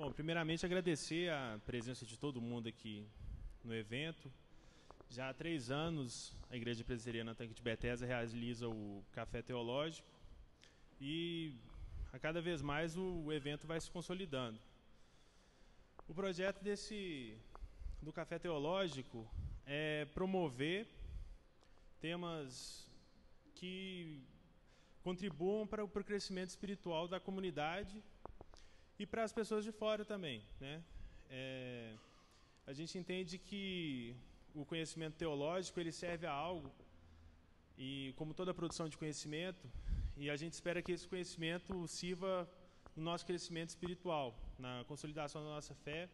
Bom, primeiramente agradecer a presença de todo mundo aqui no evento. Já há 3 anos a Igreja Presbiteriana Tanque de Bethesda realiza o Café Teológico e a cada vez mais o evento vai se consolidando. O projeto do Café Teológico é promover temas que contribuam para o crescimento espiritual da comunidade e para as pessoas de fora também, né? A gente entende que o conhecimento teológico ele serve a algo, e como toda produção de conhecimento, e a gente espera que esse conhecimento sirva no nosso crescimento espiritual, na consolidação da nossa fé,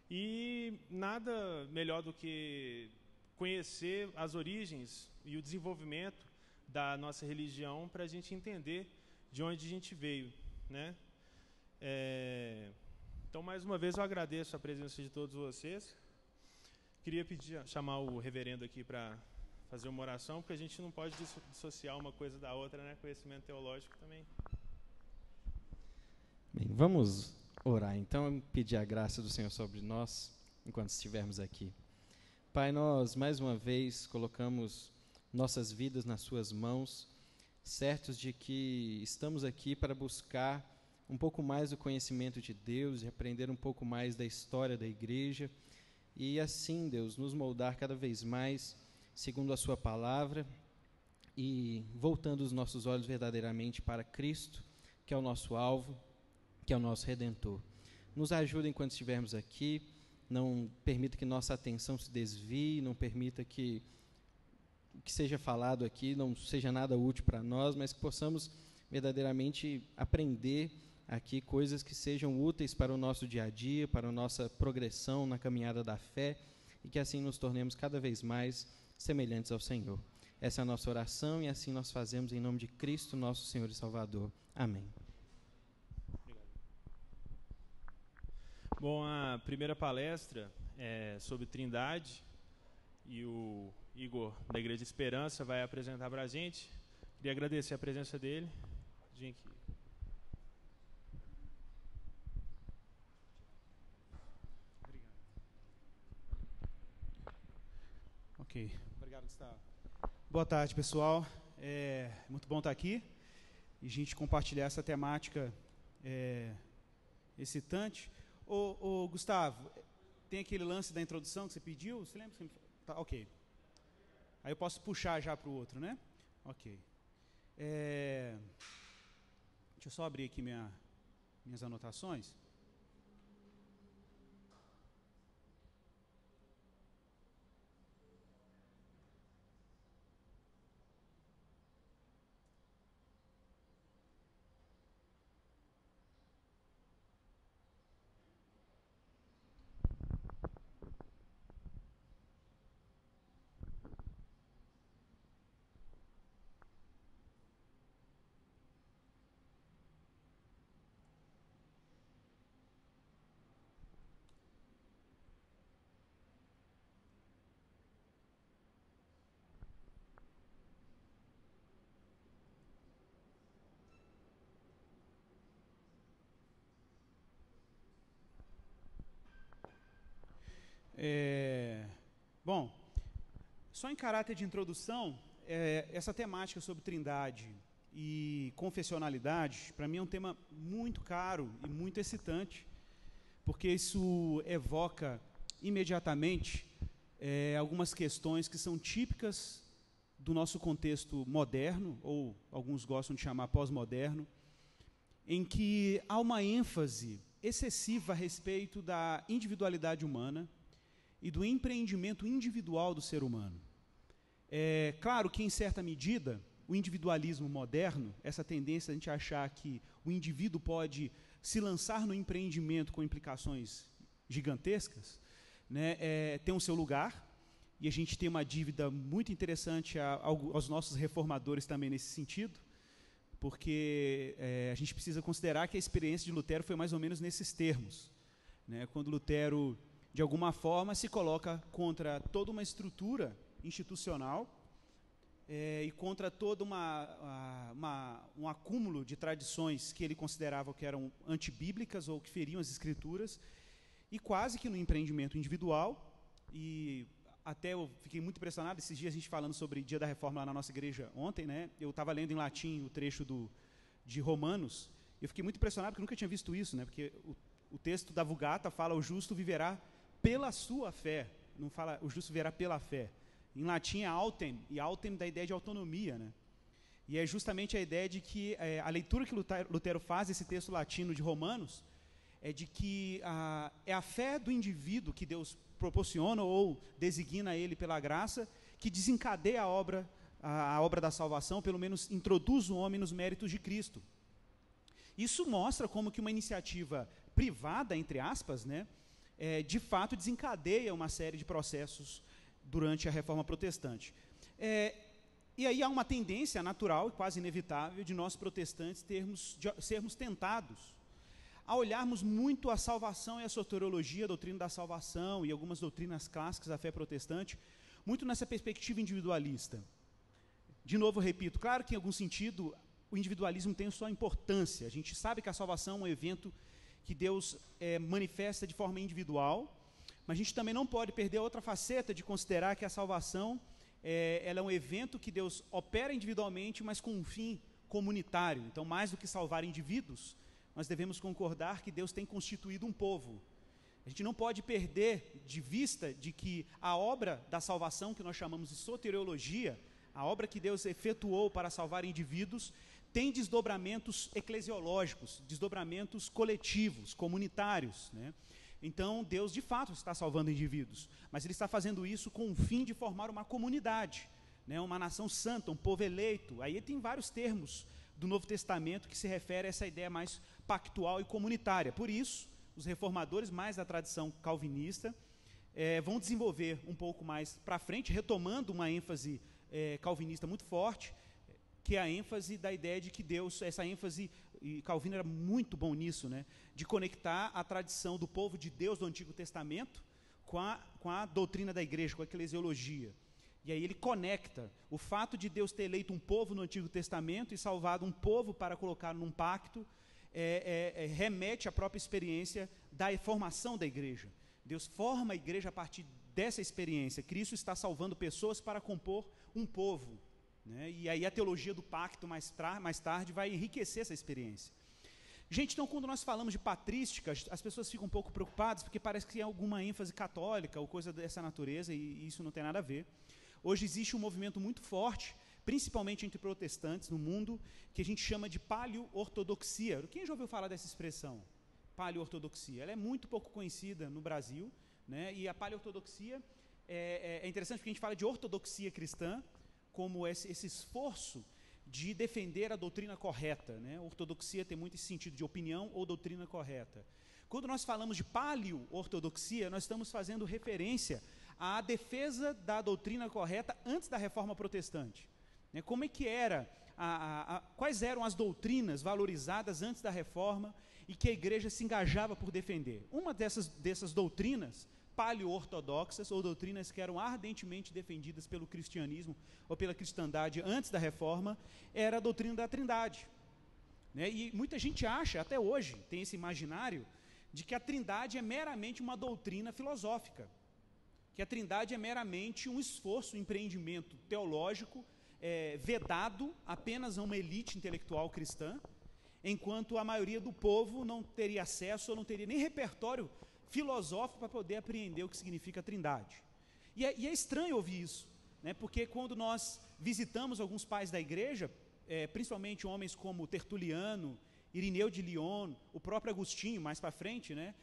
e nada melhor do que conhecer as origens e o desenvolvimento da nossa religião para a gente entender de onde a gente veio, né? Então, mais uma vez, eu agradeço a presença de todos vocês. Queria chamar o reverendo aqui para fazer uma oração, porque a gente não pode dissociar uma coisa da outra, né? Conhecimento teológico também. Bem, vamos orar então e pedir a graça do Senhor sobre nós enquanto estivermos aqui. Pai, nós mais uma vez colocamos nossas vidas nas suas mãos, certos de que estamos aqui para buscar um pouco mais do conhecimento de Deus e aprender um pouco mais da história da igreja e assim, Deus, nos moldar cada vez mais segundo a sua palavra e voltando os nossos olhos verdadeiramente para Cristo, que é o nosso alvo, que é o nosso Redentor. Nos ajuda enquanto estivermos aqui, não permita que nossa atenção se desvie, não permita que o que seja falado aqui não seja nada útil para nós, mas que possamos verdadeiramente aprender aqui coisas que sejam úteis para o nosso dia a dia, para a nossa progressão na caminhada da fé, e que assim nos tornemos cada vez mais semelhantes ao Senhor. Essa é a nossa oração e assim nós fazemos em nome de Cristo, nosso Senhor e Salvador. Amém. Obrigado. Bom, a primeira palestra é sobre Trindade e o Igor, da Igreja Esperança, vai apresentar para a gente. Queria agradecer a presença dele. Aqui. Obrigado. Ok, obrigado, Gustavo. Boa tarde, pessoal. É muito bom estar aqui e a gente compartilhar essa temática excitante. Ô, Gustavo, tem aquele lance da introdução que você pediu? Você lembra? Tá, ok. Aí eu posso puxar já para o outro, né? Ok. Deixa eu só abrir aqui minhas anotações. Bom, só em caráter de introdução, essa temática sobre Trindade e confessionalidade, para mim é um tema muito caro e muito excitante, porque isso evoca imediatamente algumas questões que são típicas do nosso contexto moderno, ou alguns gostam de chamar pós-moderno, em que há uma ênfase excessiva a respeito da individualidade humana e do empreendimento individual do ser humano. É claro que, em certa medida, o individualismo moderno, essa tendência a gente achar que o indivíduo pode se lançar no empreendimento com implicações gigantescas, né, tem o seu lugar, e a gente tem uma dívida muito interessante aos nossos reformadores também nesse sentido, porque a gente precisa considerar que a experiência de Lutero foi mais ou menos nesses termos, né, quando Lutero, de alguma forma, se coloca contra toda uma estrutura institucional e contra toda um acúmulo de tradições que ele considerava que eram antibíblicas ou que feriam as escrituras, e quase que no empreendimento individual. E até eu fiquei muito impressionado, esses dias a gente falando sobre Dia da Reforma lá na nossa igreja ontem, né? Eu estava lendo em latim o trecho de Romanos, e eu fiquei muito impressionado porque eu nunca tinha visto isso, né? Porque o texto da Vulgata fala: o justo viverá pela sua fé, não fala o justo viverá pela fé. Em latim é autem, e autem dá a ideia de autonomia, né? E é justamente a ideia de que a leitura que Lutero faz desse texto latino de Romanos é de que é a fé do indivíduo que Deus proporciona ou designa ele pela graça, que desencadeia a obra da salvação, pelo menos introduz o homem nos méritos de Cristo. Isso mostra como que uma iniciativa privada, entre aspas, né, de fato desencadeia uma série de processos durante a Reforma Protestante. E aí há uma tendência natural e quase inevitável de nós protestantes sermos tentados a olharmos muito a salvação e a soteriologia, a doutrina da salvação e algumas doutrinas clássicas da fé protestante, muito nessa perspectiva individualista. De novo, repito, claro que em algum sentido o individualismo tem sua importância. A gente sabe que a salvação é um evento que Deus manifesta de forma individual, mas a gente também não pode perder outra faceta de considerar que a salvação ela é um evento que Deus opera individualmente, mas com um fim comunitário. Então, mais do que salvar indivíduos, nós devemos concordar que Deus tem constituído um povo. A gente não pode perder de vista de que a obra da salvação, que nós chamamos de soteriologia, a obra que Deus efetuou para salvar indivíduos, tem desdobramentos eclesiológicos, desdobramentos coletivos, comunitários, né? Então, Deus de fato está salvando indivíduos, mas Ele está fazendo isso com o fim de formar uma comunidade, né? Uma nação santa, um povo eleito. Aí tem vários termos do Novo Testamento que se referem a essa ideia mais pactual e comunitária. Por isso, os reformadores mais da tradição calvinista vão desenvolver um pouco mais para frente, retomando uma ênfase calvinista muito forte, que é a ênfase da ideia de que Deus, essa ênfase, e Calvino era muito bom nisso, né, de conectar a tradição do povo de Deus do Antigo Testamento com a doutrina da igreja, com a eclesiologia. E aí ele conecta o fato de Deus ter eleito um povo no Antigo Testamento e salvado um povo para colocá-lo num pacto, remete à própria experiência da formação da igreja. Deus forma a igreja a partir dessa experiência. Cristo está salvando pessoas para compor um povo, né? E aí a teologia do pacto mais tarde vai enriquecer essa experiência. Gente, então quando nós falamos de patrística, as pessoas ficam um pouco preocupadas porque parece que tem alguma ênfase católica ou coisa dessa natureza, e isso não tem nada a ver. Hoje existe um movimento muito forte, principalmente entre protestantes no mundo, que a gente chama de paleo-ortodoxia. Quem já ouviu falar dessa expressão? Paleo-ortodoxia. Ela é muito pouco conhecida no Brasil, né? E a paleo-ortodoxia é interessante porque a gente fala de ortodoxia cristã como esse esforço de defender a doutrina correta, né? Ortodoxia tem muito esse sentido de opinião ou doutrina correta. Quando nós falamos de paleo-ortodoxia, nós estamos fazendo referência à defesa da doutrina correta antes da Reforma Protestante, né? Como é que era, quais eram as doutrinas valorizadas antes da Reforma e que a igreja se engajava por defender? Uma dessas doutrinas paleo-ortodoxas, ou doutrinas que eram ardentemente defendidas pelo cristianismo ou pela cristandade antes da Reforma, era a doutrina da Trindade, né? E muita gente acha, até hoje, tem esse imaginário de que a Trindade é meramente uma doutrina filosófica, que a Trindade é meramente um esforço, um empreendimento teológico vedado apenas a uma elite intelectual cristã, enquanto a maioria do povo não teria acesso ou não teria nem repertório filosófico para poder apreender o que significa a Trindade. E é estranho ouvir isso, né? Porque quando nós visitamos alguns pais da igreja, principalmente homens como Tertuliano, Irineu de Lyon, o próprio Agostinho, mais para frente, né?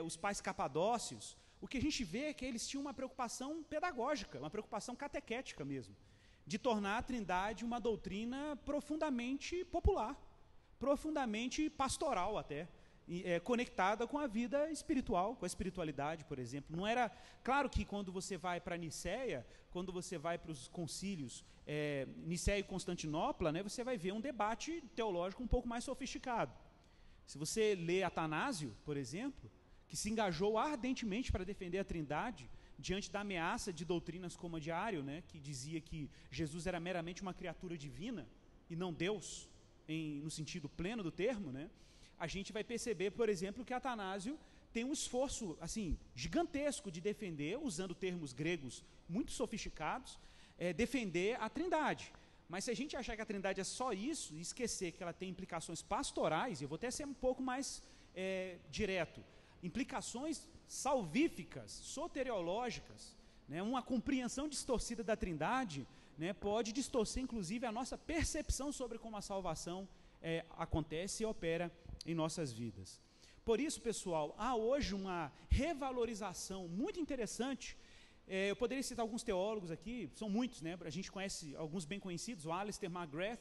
Os pais capadócios, o que a gente vê é que eles tinham uma preocupação pedagógica, uma preocupação catequética mesmo, de tornar a Trindade uma doutrina profundamente popular, profundamente pastoral até, conectada com a vida espiritual, com a espiritualidade, por exemplo. Não era, claro que quando você vai para Nicéia, quando você vai para os concílios Nicéia e Constantinopla, né, você vai ver um debate teológico um pouco mais sofisticado. Se você lê Atanásio, por exemplo, que se engajou ardentemente para defender a Trindade, diante da ameaça de doutrinas como a de Ário, né, que dizia que Jesus era meramente uma criatura divina e não Deus, no sentido pleno do termo, né, a gente vai perceber, por exemplo, que Atanásio tem um esforço assim gigantesco de defender, usando termos gregos muito sofisticados, defender a Trindade. Mas se a gente achar que a Trindade é só isso e esquecer que ela tem implicações pastorais, eu vou até ser um pouco mais direto, implicações salvíficas, soteriológicas, né, uma compreensão distorcida da Trindade, né, pode distorcer inclusive a nossa percepção sobre como a salvação acontece e opera em nossas vidas. Por isso, pessoal, há hoje uma revalorização muito interessante. Eu poderia citar alguns teólogos aqui, são muitos, né? A gente conhece alguns bem conhecidos, o Alistair McGrath,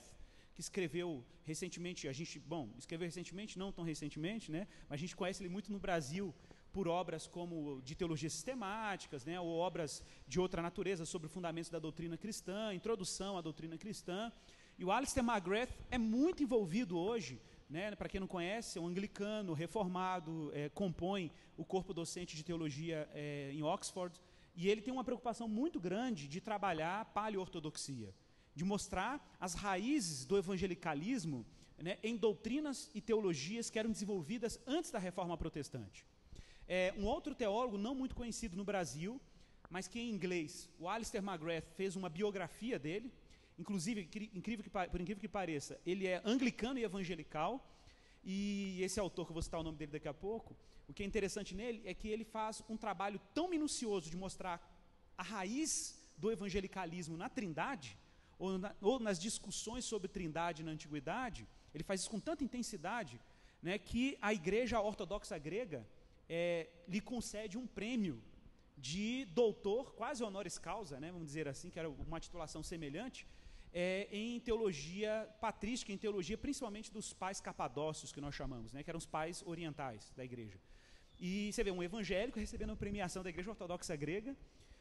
que escreveu recentemente, escreveu recentemente, não tão recentemente, né? Mas a gente conhece ele muito no Brasil, por obras como de teologia sistemáticas, né? Ou obras de outra natureza sobre fundamentos da doutrina cristã, introdução à doutrina cristã. E o Alistair McGrath é muito envolvido hoje, né? Para quem não conhece, é um anglicano, reformado, compõe o corpo docente de teologia em Oxford, e ele tem uma preocupação muito grande de trabalhar a paleortodoxia, de mostrar as raízes do evangelicalismo, né, em doutrinas e teologias que eram desenvolvidas antes da Reforma Protestante. Um outro teólogo não muito conhecido no Brasil, mas que em inglês, o Alistair McGrath fez uma biografia dele, inclusive, por incrível que pareça, ele é anglicano e evangelical, e esse autor, que eu vou citar o nome dele daqui a pouco, o que é interessante nele é que ele faz um trabalho tão minucioso de mostrar a raiz do evangelicalismo na Trindade, ou nas discussões sobre Trindade na Antiguidade, ele faz isso com tanta intensidade, né, que a Igreja Ortodoxa Grega lhe concede um prêmio de doutor, quase honoris causa, né, vamos dizer assim, que era uma titulação semelhante, em teologia patrística, em teologia principalmente dos pais capadócios, que nós chamamos, né, que eram os pais orientais da igreja. E você vê um evangélico recebendo a premiação da Igreja Ortodoxa Grega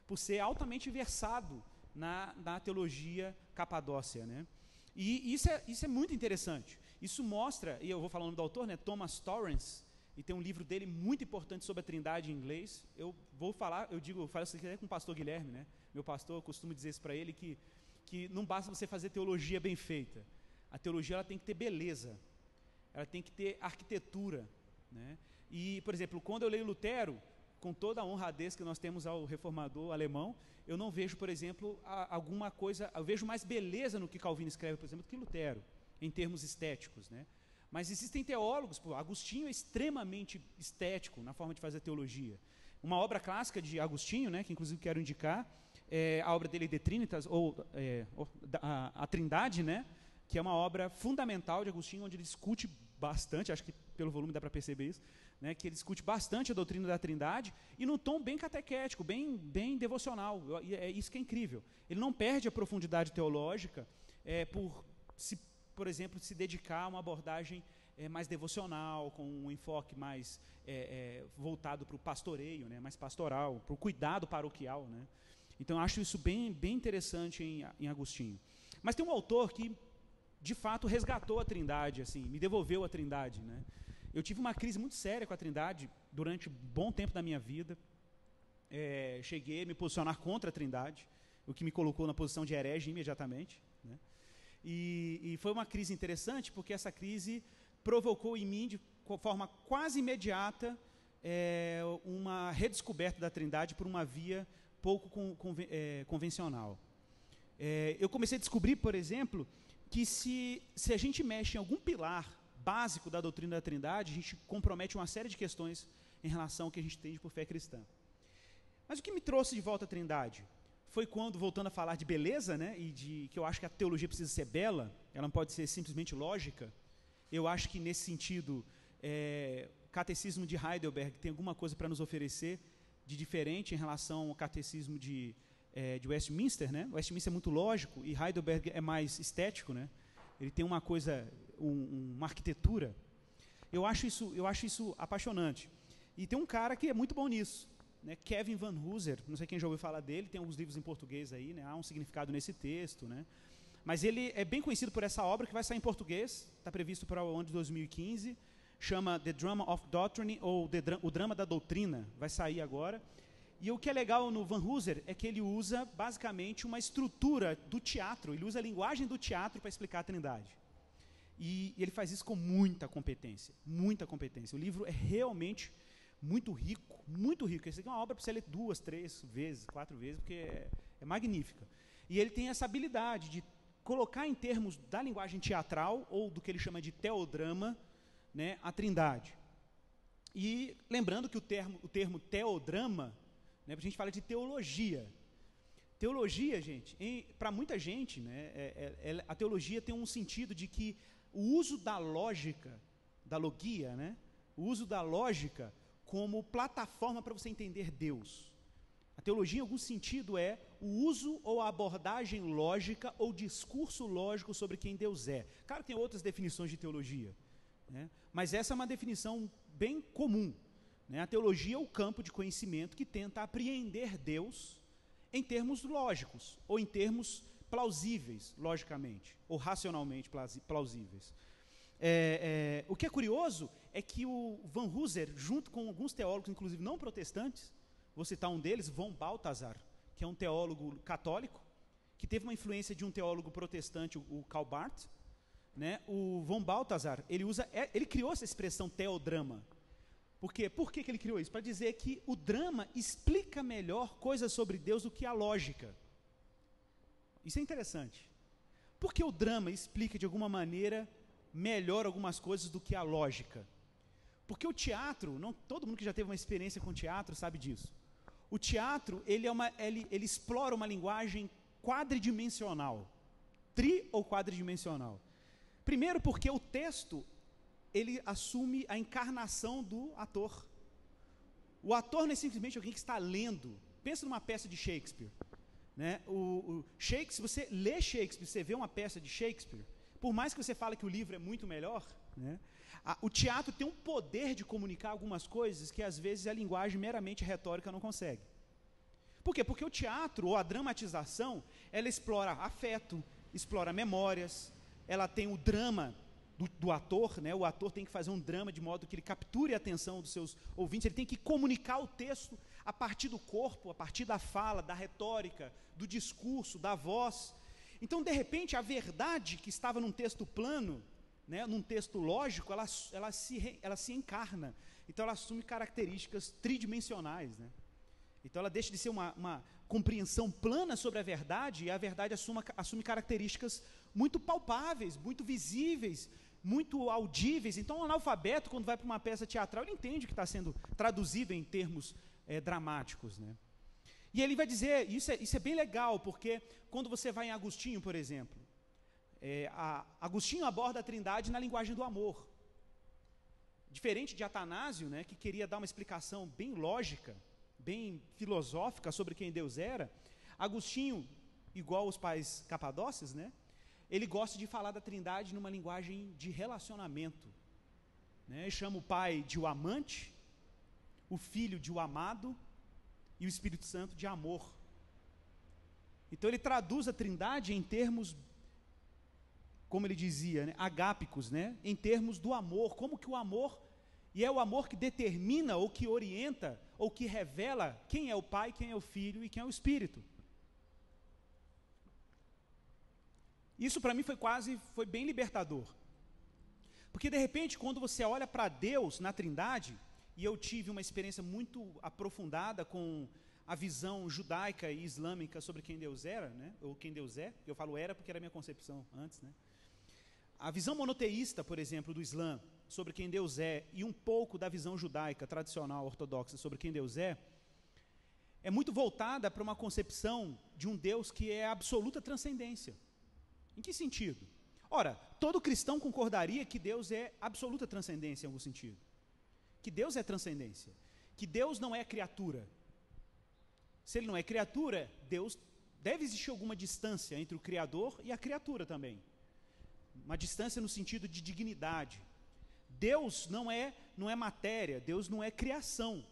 por ser altamente versado na teologia capadócia, né? E isso é muito interessante. Isso mostra, e eu vou falar o nome do autor, né, Thomas Torrance, e tem um livro dele muito importante sobre a Trindade em inglês. Eu falo isso aqui com o pastor Guilherme, né? Meu pastor, eu costumo dizer isso para ele, que não basta você fazer teologia bem feita. A teologia ela tem que ter beleza, ela tem que ter arquitetura, né? E, por exemplo, quando eu leio Lutero, com toda a honradez que nós temos ao reformador alemão, eu não vejo, por exemplo, alguma coisa, eu vejo mais beleza no que Calvino escreve, por exemplo, do que Lutero, em termos estéticos, né? Mas existem teólogos, Agostinho é extremamente estético na forma de fazer teologia. Uma obra clássica de Agostinho, né, que inclusive quero indicar, é a obra dele De Trinitas, a Trindade, né, que é uma obra fundamental de Agostinho, onde ele discute bastante, acho que pelo volume dá para perceber isso, né, que ele discute bastante a doutrina da Trindade, e num tom bem catequético, bem devocional, e é isso que é incrível. Ele não perde a profundidade teológica por exemplo, se dedicar a uma abordagem mais devocional, com um enfoque mais voltado para o pastoreio, né, mais pastoral, para o cuidado paroquial, né. Então, eu acho isso bem interessante em Agostinho. Mas tem um autor que, de fato, resgatou a Trindade, assim, me devolveu a Trindade, né. Eu tive uma crise muito séria com a Trindade durante um bom tempo da minha vida. Cheguei a me posicionar contra a Trindade, o que me colocou na posição de herege imediatamente, né. E foi uma crise interessante, porque essa crise provocou em mim, de forma quase imediata, uma redescoberta da Trindade por uma via pouco convencional. Eu comecei a descobrir, por exemplo, que se a gente mexe em algum pilar básico da doutrina da Trindade, a gente compromete uma série de questões em relação ao que a gente entende por fé cristã. Mas o que me trouxe de volta à Trindade foi quando, voltando a falar de beleza, né, e de que eu acho que a teologia precisa ser bela, ela não pode ser simplesmente lógica. Eu acho que, nesse sentido, o Catecismo de Heidelberg tem alguma coisa para nos oferecer de diferente em relação ao Catecismo de Westminster, né? Westminster é muito lógico e Heidelberg é mais estético, né? Ele tem uma coisa, uma arquitetura. Eu acho isso apaixonante. E tem um cara que é muito bom nisso, né? Kevin Van Hooser, não sei quem já ouviu falar dele, tem alguns livros em português aí, né? Há um significado nesse texto, né? Mas ele é bem conhecido por essa obra que vai sair em português, está previsto para o ano de 2015, chama The Drama of Doctrine, ou O Drama da Doutrina, vai sair agora. E o que é legal no Van Hooser é que ele usa basicamente uma estrutura do teatro, ele usa a linguagem do teatro para explicar a Trindade. E ele faz isso com muita competência, muita competência. O livro é realmente muito rico, muito rico. Essa aqui é uma obra para você ler 2, 3 vezes, 4 vezes, porque é magnífica. E ele tem essa habilidade de colocar em termos da linguagem teatral, ou do que ele chama de teodrama, né, a trindade. E lembrando que o termo teodrama, né, a gente fala de teologia. Teologia, gente, para muita gente, né, a teologia tem um sentido de que o uso da lógica, da logia, né, o uso da lógica como plataforma para você entender Deus. A teologia, em algum sentido, é o uso ou a abordagem lógica ou discurso lógico sobre quem Deus é. Claro que tem outras definições de teologia, né, mas essa é uma definição bem comum, né? A teologia é o campo de conhecimento que tenta apreender Deus em termos lógicos, ou em termos plausíveis, logicamente, ou racionalmente plausíveis. O que é curioso é que o Van Hooser, junto com alguns teólogos, inclusive não protestantes, vou citar um deles, von Balthasar, que é um teólogo católico, que teve uma influência de um teólogo protestante, o Karl Barth, né? O von Balthasar, ele criou essa expressão teodrama. Por quê? Por que ele criou isso? Para dizer que o drama explica melhor coisas sobre Deus do que a lógica. Isso é interessante. Por que o drama explica de alguma maneira melhor algumas coisas do que a lógica? Porque o teatro, todo mundo que já teve uma experiência com teatro sabe disso. O teatro, ele explora uma linguagem quadridimensional, ou quadridimensional. Primeiro porque o texto, ele assume a encarnação do ator. O ator não é simplesmente alguém que está lendo. Pensa numa peça de Shakespeare, né? Shakespeare, se você lê Shakespeare, você vê uma peça de Shakespeare, por mais que você fale que o livro é muito melhor, né? O teatro tem um poder de comunicar algumas coisas que às vezes a linguagem meramente retórica não consegue. Por quê? Porque o teatro, ou a dramatização, ela explora afeto, explora memórias, ela tem o drama do ator, né? O ator tem que fazer um drama de modo que ele capture a atenção dos seus ouvintes, ele tem que comunicar o texto a partir do corpo, a partir da fala, da retórica, do discurso, da voz. Então, de repente, a verdade que estava num texto plano, né, num texto lógico, ela se encarna. Então, ela assume características tridimensionais, né? Então, ela deixa de ser uma compreensão plana sobre a verdade, e a verdade assume características muito palpáveis, muito visíveis, muito audíveis. Então, o analfabeto, quando vai para uma peça teatral, ele entende o que está sendo traduzido em termos dramáticos, né? E ele vai dizer, isso é bem legal, porque quando você vai em Agostinho, por exemplo, Agostinho aborda a trindade na linguagem do amor. Diferente de Atanásio, né, que queria dar uma explicação bem lógica, bem filosófica sobre quem Deus era, Agostinho, igual os pais capadócios, né, ele gosta de falar da trindade numa linguagem de relacionamento, né? Ele chama o pai de o amante, o filho de o amado e o Espírito Santo de amor. Então ele traduz a trindade em termos, como ele dizia, né, agápicos, né, em termos do amor, como que o amor, e é o amor que determina, ou que orienta, ou que revela quem é o Pai, quem é o Filho e quem é o Espírito. Isso para mim foi bem libertador. Porque de repente, quando você olha para Deus na trindade, e eu tive uma experiência muito aprofundada com a visão judaica e islâmica sobre quem Deus era, né, ou quem Deus é, eu falo era porque era a minha concepção antes, né? A visão monoteísta, por exemplo, do Islã, sobre quem Deus é, e um pouco da visão judaica, tradicional, ortodoxa, sobre quem Deus é muito voltada para uma concepção de um Deus que é absoluta transcendência. Em que sentido? Ora, todo cristão concordaria que Deus é absoluta transcendência em algum sentido. Que Deus é transcendência. Que Deus não é criatura. Se ele não é criatura, deve existir alguma distância entre o Criador e a criatura também. Uma distância no sentido de dignidade. Deus não é matéria, Deus não é criação.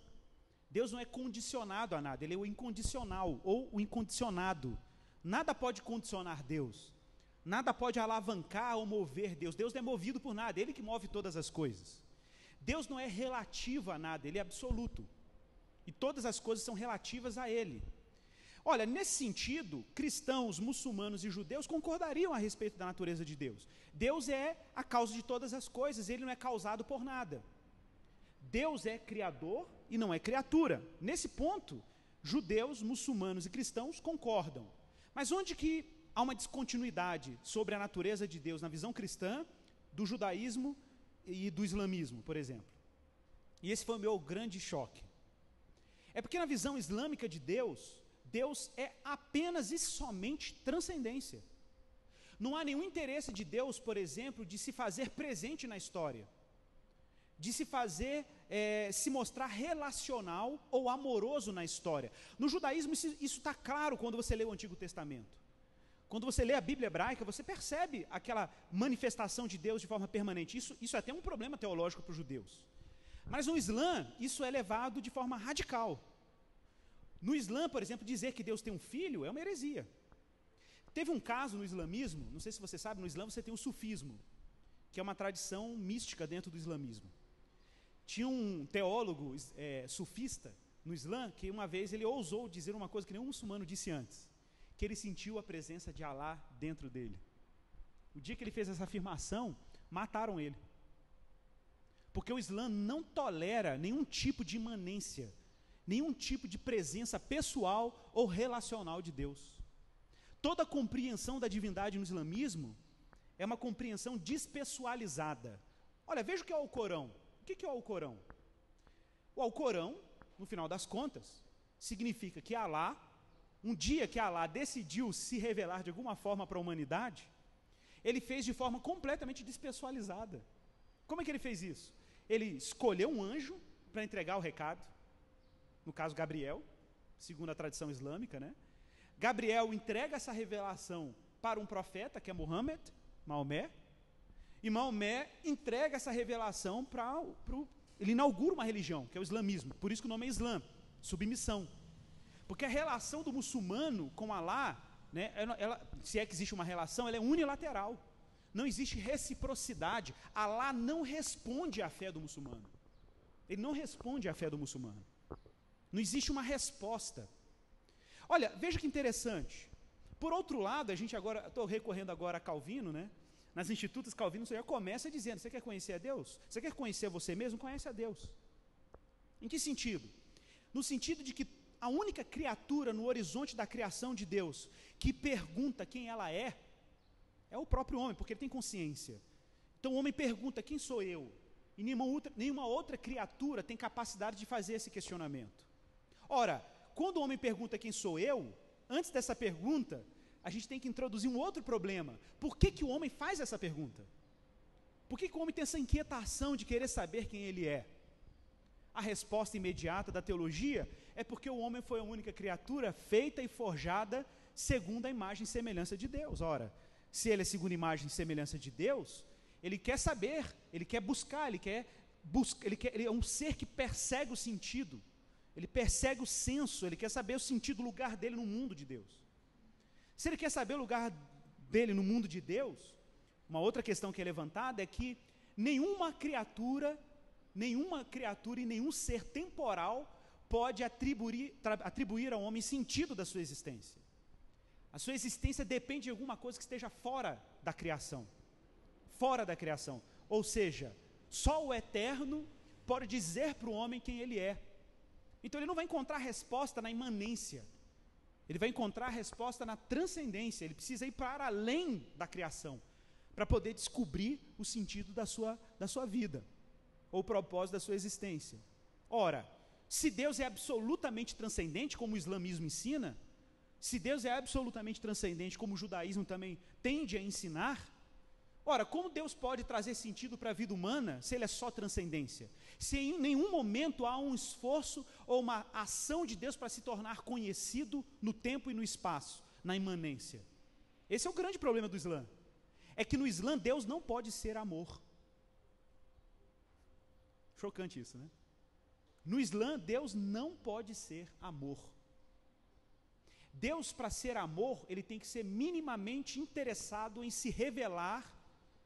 Deus não é condicionado a nada, ele é o incondicional ou o incondicionado. Nada pode condicionar Deus. Nada pode alavancar ou mover Deus. Deus não é movido por nada, ele que move todas as coisas. Deus não é relativo a nada, ele é absoluto. E todas as coisas são relativas a ele. Olha, nesse sentido, cristãos, muçulmanos e judeus concordariam a respeito da natureza de Deus. Deus é a causa de todas as coisas, ele não é causado por nada. Deus é criador e não é criatura. Nesse ponto, judeus, muçulmanos e cristãos concordam. Mas onde que há uma descontinuidade sobre a natureza de Deus na visão cristã, do judaísmo e do islamismo, por exemplo? E esse foi o meu grande choque. É porque na visão islâmica de Deus, Deus é apenas e somente transcendência. Não há nenhum interesse de Deus, por exemplo, de se fazer presente na história, de se fazer, se mostrar relacional ou amoroso na história. No judaísmo isso está claro quando você lê o Antigo Testamento. Quando você lê a Bíblia hebraica, você percebe aquela manifestação de Deus de forma permanente. Isso é até um problema teológico para os judeus. Mas no Islã, isso é levado de forma radical. No Islã, por exemplo, dizer que Deus tem um filho é uma heresia. Teve um caso no islamismo, não sei se você sabe, no Islã você tem o sufismo, que é uma tradição mística dentro do islamismo. Tinha um teólogo sufista no Islã, que uma vez ele ousou dizer uma coisa que nenhum muçulmano disse antes, que ele sentiu a presença de Alá dentro dele. O dia que ele fez essa afirmação, mataram ele. Porque o Islã não tolera nenhum tipo de imanência, nenhum tipo de presença pessoal ou relacional de Deus. Toda a compreensão da divindade no islamismo é uma compreensão despessoalizada. Olha, veja o que é o Alcorão. O que é o Alcorão? O Alcorão, no final das contas, significa que Alá, um dia que Alá decidiu se revelar de alguma forma para a humanidade, ele fez de forma completamente despessoalizada. Como é que ele fez isso? Ele escolheu um anjo para entregar o recado, no caso Gabriel, segundo a tradição islâmica, né? Gabriel entrega essa revelação para um profeta, que é Maomé, e Maomé entrega essa revelação ele inaugura uma religião, que é o islamismo, por isso que o nome é Islã, submissão. Porque a relação do muçulmano com Alá, né, se é que existe uma relação, ela é unilateral. Não existe reciprocidade. Alá não responde à fé do muçulmano. Ele não responde à fé do muçulmano. Não existe uma resposta. Olha, veja que interessante. Por outro lado, estou recorrendo agora a Calvino, né? Nas Institutas Calvino, você já começa dizendo, você quer conhecer a Deus? Você quer conhecer você mesmo? Conhece a Deus. Em que sentido? No sentido de que a única criatura no horizonte da criação de Deus que pergunta quem ela é o próprio homem, porque ele tem consciência. Então o homem pergunta, quem sou eu? E nenhuma outra criatura tem capacidade de fazer esse questionamento. Ora, quando o homem pergunta quem sou eu, antes dessa pergunta, a gente tem que introduzir um outro problema. Por que o homem faz essa pergunta? Por que o homem tem essa inquietação de querer saber quem ele é? A resposta imediata da teologia é porque o homem foi a única criatura feita e forjada segundo a imagem e semelhança de Deus. Ora, se ele é segundo a imagem e semelhança de Deus, ele quer saber, ele quer buscar, ele é um ser que persegue o sentido, ele persegue o senso, ele quer saber o sentido, o lugar dele no mundo de Deus. Se ele quer saber o lugar dele no mundo de Deus, uma outra questão que é levantada é que nenhuma criatura e nenhum ser temporal pode atribuir ao homem sentido da sua existência. A sua existência depende de alguma coisa que esteja fora da criação. Fora da criação. Ou seja, só o eterno pode dizer para o homem quem ele é. Então ele não vai encontrar resposta na imanência. Ele vai encontrar resposta na transcendência. Ele precisa ir para além da criação para poder descobrir o sentido da sua vida, ou o propósito da sua existência. Ora, se Deus é absolutamente transcendente, como o islamismo ensina, se Deus é absolutamente transcendente, como o judaísmo também tende a ensinar, ora, como Deus pode trazer sentido para a vida humana se ele é só transcendência? Se em nenhum momento há um esforço ou uma ação de Deus para se tornar conhecido no tempo e no espaço, na imanência. Esse é o grande problema do Islã. É que no Islã Deus não pode ser amor. Chocante isso, né? No Islã Deus não pode ser amor. Deus, para ser amor, ele tem que ser minimamente interessado em se revelar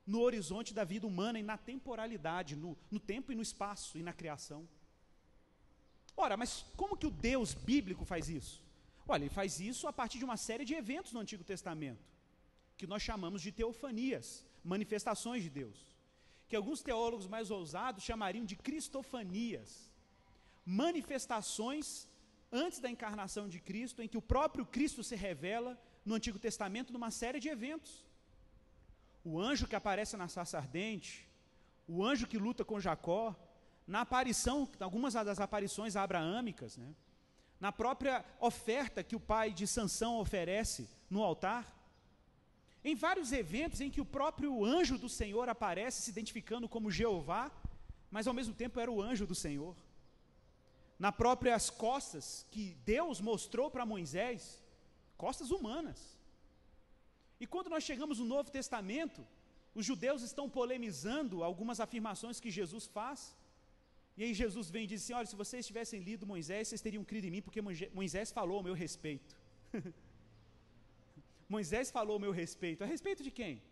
no horizonte da vida humana e na temporalidade, no tempo e no espaço e na criação. Ora, mas como que o Deus bíblico faz isso? Olha, ele faz isso a partir de uma série de eventos no Antigo Testamento, que nós chamamos de teofanias, manifestações de Deus, que alguns teólogos mais ousados chamariam de cristofanias, manifestações antes da encarnação de Cristo, em que o próprio Cristo se revela no Antigo Testamento numa série de eventos. O anjo que aparece na sarça ardente, o anjo que luta com Jacó, na aparição, algumas das aparições abraâmicas, né? Na própria oferta que o pai de Sansão oferece no altar, em vários eventos em que o próprio anjo do Senhor aparece se identificando como Jeová, mas ao mesmo tempo era o anjo do Senhor. Na próprias costas que Deus mostrou para Moisés, costas humanas. E quando nós chegamos no Novo Testamento, os judeus estão polemizando algumas afirmações que Jesus faz, e aí Jesus vem e diz assim: olha, se vocês tivessem lido Moisés, vocês teriam crido em mim, porque Moisés falou ao meu respeito. Moisés falou ao meu respeito. A respeito de quem?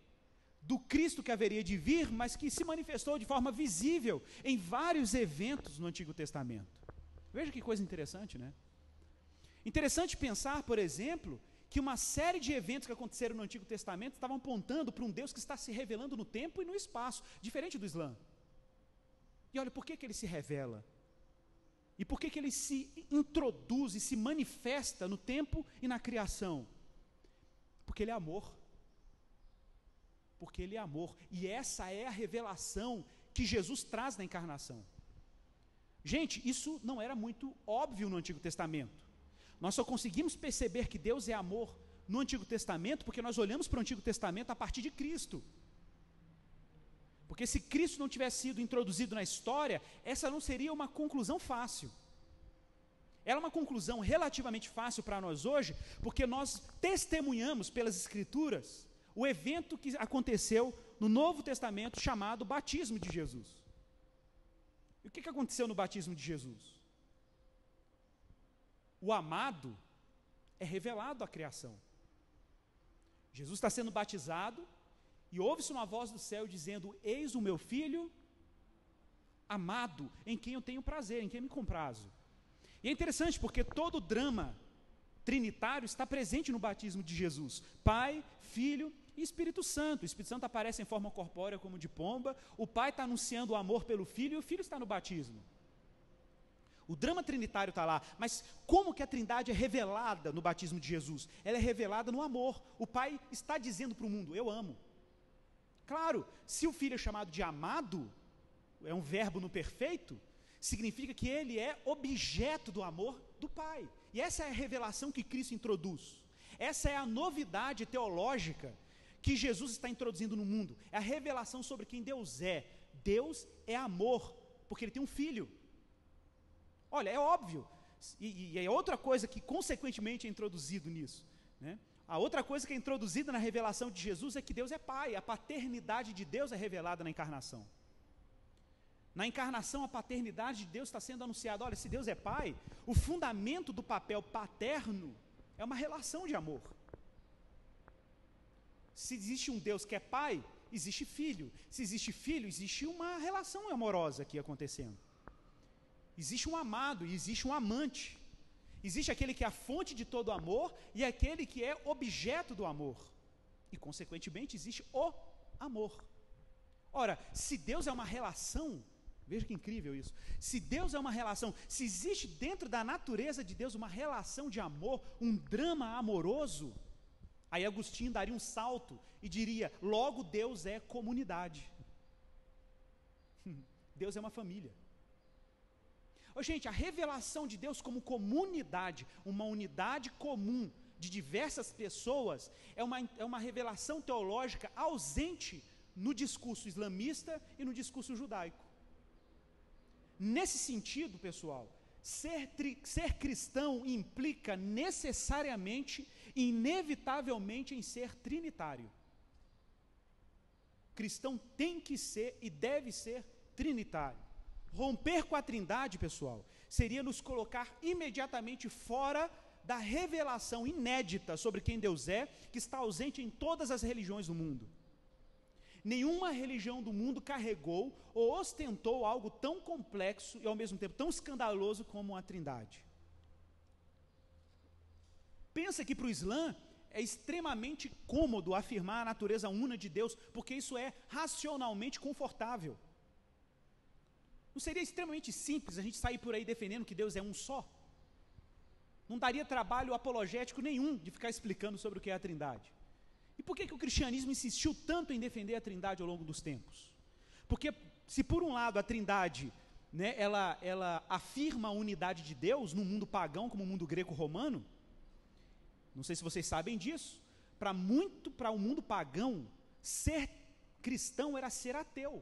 Do Cristo que haveria de vir, mas que se manifestou de forma visível em vários eventos no Antigo Testamento. Veja que coisa interessante, né? Interessante pensar, por exemplo, que uma série de eventos que aconteceram no Antigo Testamento estavam apontando para um Deus que está se revelando no tempo e no espaço, diferente do Islã. E olha, por que ele se revela? E por que ele se introduz e se manifesta no tempo e na criação? Porque ele é amor. Porque ele é amor. E essa é a revelação que Jesus traz na encarnação. Gente, isso não era muito óbvio no Antigo Testamento. Nós só conseguimos perceber que Deus é amor no Antigo Testamento porque nós olhamos para o Antigo Testamento a partir de Cristo. Porque se Cristo não tivesse sido introduzido na história, essa não seria uma conclusão fácil. Ela é uma conclusão relativamente fácil para nós hoje, porque nós testemunhamos pelas Escrituras o evento que aconteceu no Novo Testamento chamado batismo de Jesus. E o que aconteceu no batismo de Jesus? O amado é revelado à criação. Jesus está sendo batizado e ouve-se uma voz do céu dizendo: eis o meu filho amado, em quem eu tenho prazer, em quem me comprazo. E é interessante porque todo o drama trinitário está presente no batismo de Jesus: Pai, Filho e Espírito Santo. O Espírito Santo aparece em forma corpórea como de pomba, o Pai está anunciando o amor pelo Filho e o Filho está no batismo. O drama trinitário está lá, mas como que a Trindade é revelada no batismo de Jesus? Ela é revelada no amor. O Pai está dizendo para o mundo: eu amo. Claro, se o Filho é chamado de amado, é um verbo no perfeito, significa que ele é objeto do amor do Pai. E essa é a revelação que Cristo introduz. Essa é a novidade teológica que Jesus está introduzindo no mundo. É a revelação sobre quem Deus é. Deus é amor, porque ele tem um filho. Olha, é óbvio. E é outra coisa que consequentemente é introduzido nisso, né? A outra coisa que é introduzida na revelação de Jesus é que Deus é Pai. A paternidade de Deus é revelada na encarnação. Na encarnação, a paternidade de Deus está sendo anunciada. Olha, se Deus é Pai, o fundamento do papel paterno é uma relação de amor. Se existe um Deus que é Pai, existe Filho. Se existe Filho, existe uma relação amorosa aqui acontecendo. Existe um amado e existe um amante. Existe aquele que é a fonte de todo amor e aquele que é objeto do amor. E, consequentemente, existe o amor. Ora, se Deus é uma relação, veja que incrível isso. Se Deus é uma relação, se existe dentro da natureza de Deus uma relação de amor, um drama amoroso, aí Agostinho daria um salto e diria: logo Deus é comunidade. Deus é uma família. Gente, a revelação de Deus como comunidade, uma unidade comum de diversas pessoas, é uma revelação teológica ausente no discurso islamista e no discurso judaico. Nesse sentido, pessoal, ser cristão implica necessariamente, inevitavelmente, em ser trinitário. Cristão tem que ser e deve ser trinitário. Romper com a Trindade, pessoal, seria nos colocar imediatamente fora da revelação inédita sobre quem Deus é, que está ausente em todas as religiões do mundo. Nenhuma religião do mundo carregou ou ostentou algo tão complexo e ao mesmo tempo tão escandaloso como a Trindade. Pensa que para o Islã é extremamente cômodo afirmar a natureza una de Deus, porque isso é racionalmente confortável. Não seria extremamente simples a gente sair por aí defendendo que Deus é um só? Não daria trabalho apologético nenhum de ficar explicando sobre o que é a Trindade. E por que o cristianismo insistiu tanto em defender a Trindade ao longo dos tempos? Porque se por um lado a Trindade, né, ela afirma a unidade de Deus no mundo pagão como o mundo greco-romano, não sei se vocês sabem disso, para o mundo pagão, ser cristão era ser ateu.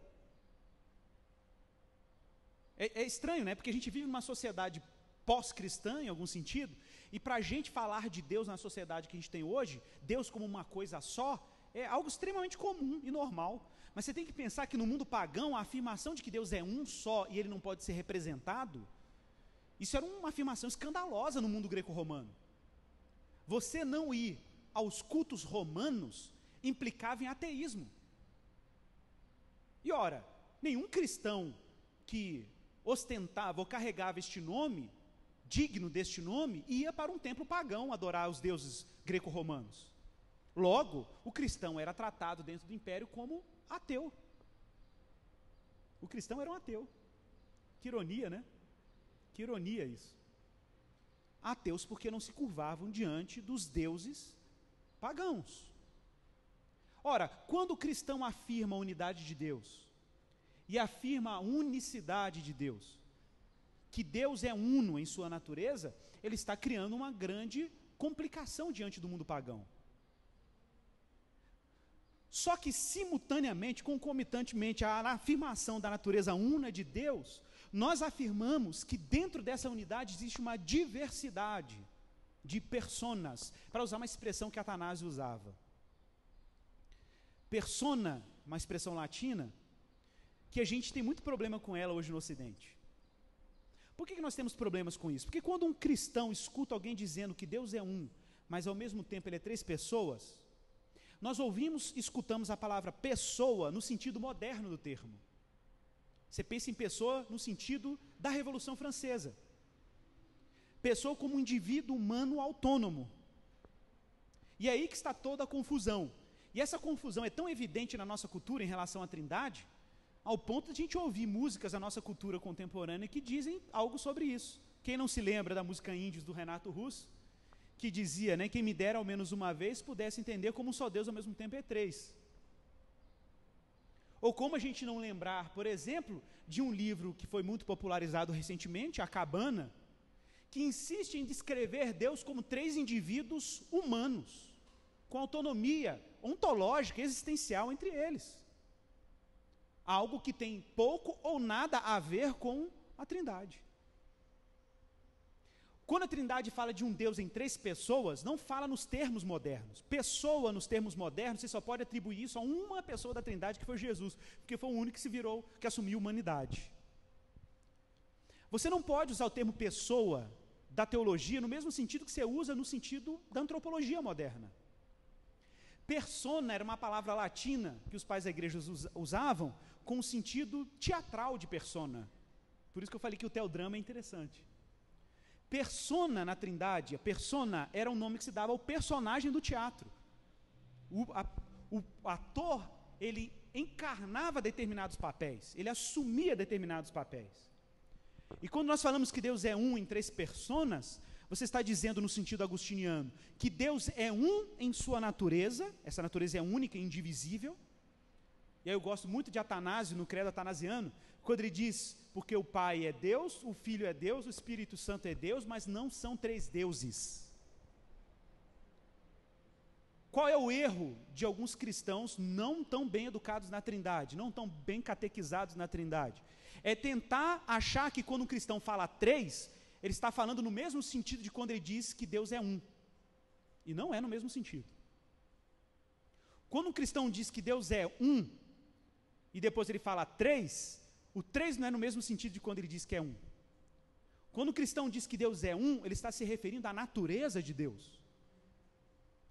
É estranho, né? Porque a gente vive numa sociedade pós-cristã, em algum sentido, e para a gente falar de Deus na sociedade que a gente tem hoje, Deus como uma coisa só, é algo extremamente comum e normal. Mas você tem que pensar que no mundo pagão, a afirmação de que Deus é um só e ele não pode ser representado, isso era uma afirmação escandalosa no mundo greco-romano. Você não ir aos cultos romanos implicava em ateísmo. E ora, nenhum cristão que ostentava ou carregava este nome, digno deste nome, ia para um templo pagão adorar os deuses greco-romanos. Logo, o cristão era tratado dentro do império como ateu. O cristão era um ateu. Que ironia, né? Que ironia isso. Ateus porque não se curvavam diante dos deuses pagãos. Ora, quando o cristão afirma a unidade de Deus e afirma a unicidade de Deus, que Deus é uno em sua natureza, ele está criando uma grande complicação diante do mundo pagão. Só que simultaneamente, concomitantemente à afirmação da natureza una de Deus, nós afirmamos que dentro dessa unidade existe uma diversidade de personas, para usar uma expressão que Atanásio usava. Persona, uma expressão latina, que a gente tem muito problema com ela hoje no Ocidente. Por que nós temos problemas com isso? Porque quando um cristão escuta alguém dizendo que Deus é um, mas ao mesmo tempo ele é três pessoas, nós escutamos a palavra pessoa no sentido moderno do termo. Você pensa em pessoa no sentido da Revolução Francesa. Pessoa como um indivíduo humano autônomo. E é aí que está toda a confusão. E essa confusão é tão evidente na nossa cultura em relação à Trindade, ao ponto de a gente ouvir músicas da nossa cultura contemporânea que dizem algo sobre isso. Quem não se lembra da música Índios do Renato Russo, que dizia, né, quem me dera ao menos uma vez pudesse entender como um só Deus ao mesmo tempo é três. Ou como a gente não lembrar, por exemplo, de um livro que foi muito popularizado recentemente, A Cabana, que insiste em descrever Deus como três indivíduos humanos, com autonomia ontológica e existencial entre eles. Algo que tem pouco ou nada a ver com a Trindade. Quando a Trindade fala de um Deus em três pessoas, não fala nos termos modernos. Pessoa, nos termos modernos, você só pode atribuir isso a uma pessoa da Trindade, que foi Jesus, porque foi o único que assumiu a humanidade. Você não pode usar o termo pessoa da teologia no mesmo sentido que você usa no sentido da antropologia moderna. Persona era uma palavra latina que os pais da igreja usavam com o sentido teatral de persona. Por isso que eu falei que o teodrama é interessante. Persona na Trindade, a persona era um nome que se dava ao personagem do teatro. O ator, ele encarnava determinados papéis, ele assumia determinados papéis. E quando nós falamos que Deus é um em três personas, você está dizendo no sentido agostiniano, que Deus é um em sua natureza, essa natureza é única e indivisível. E aí eu gosto muito de Atanásio, no credo atanasiano, quando ele diz, porque o Pai é Deus, o Filho é Deus, o Espírito Santo é Deus, mas não são três deuses. Qual é o erro de alguns cristãos não tão bem educados na Trindade, não tão bem catequizados na Trindade? É tentar achar que quando um cristão fala três, ele está falando no mesmo sentido de quando ele diz que Deus é um. E não é no mesmo sentido. Quando um cristão diz que Deus é um, e depois ele fala três, o três não é no mesmo sentido de quando ele diz que é um. Quando o cristão diz que Deus é um, ele está se referindo à natureza de Deus.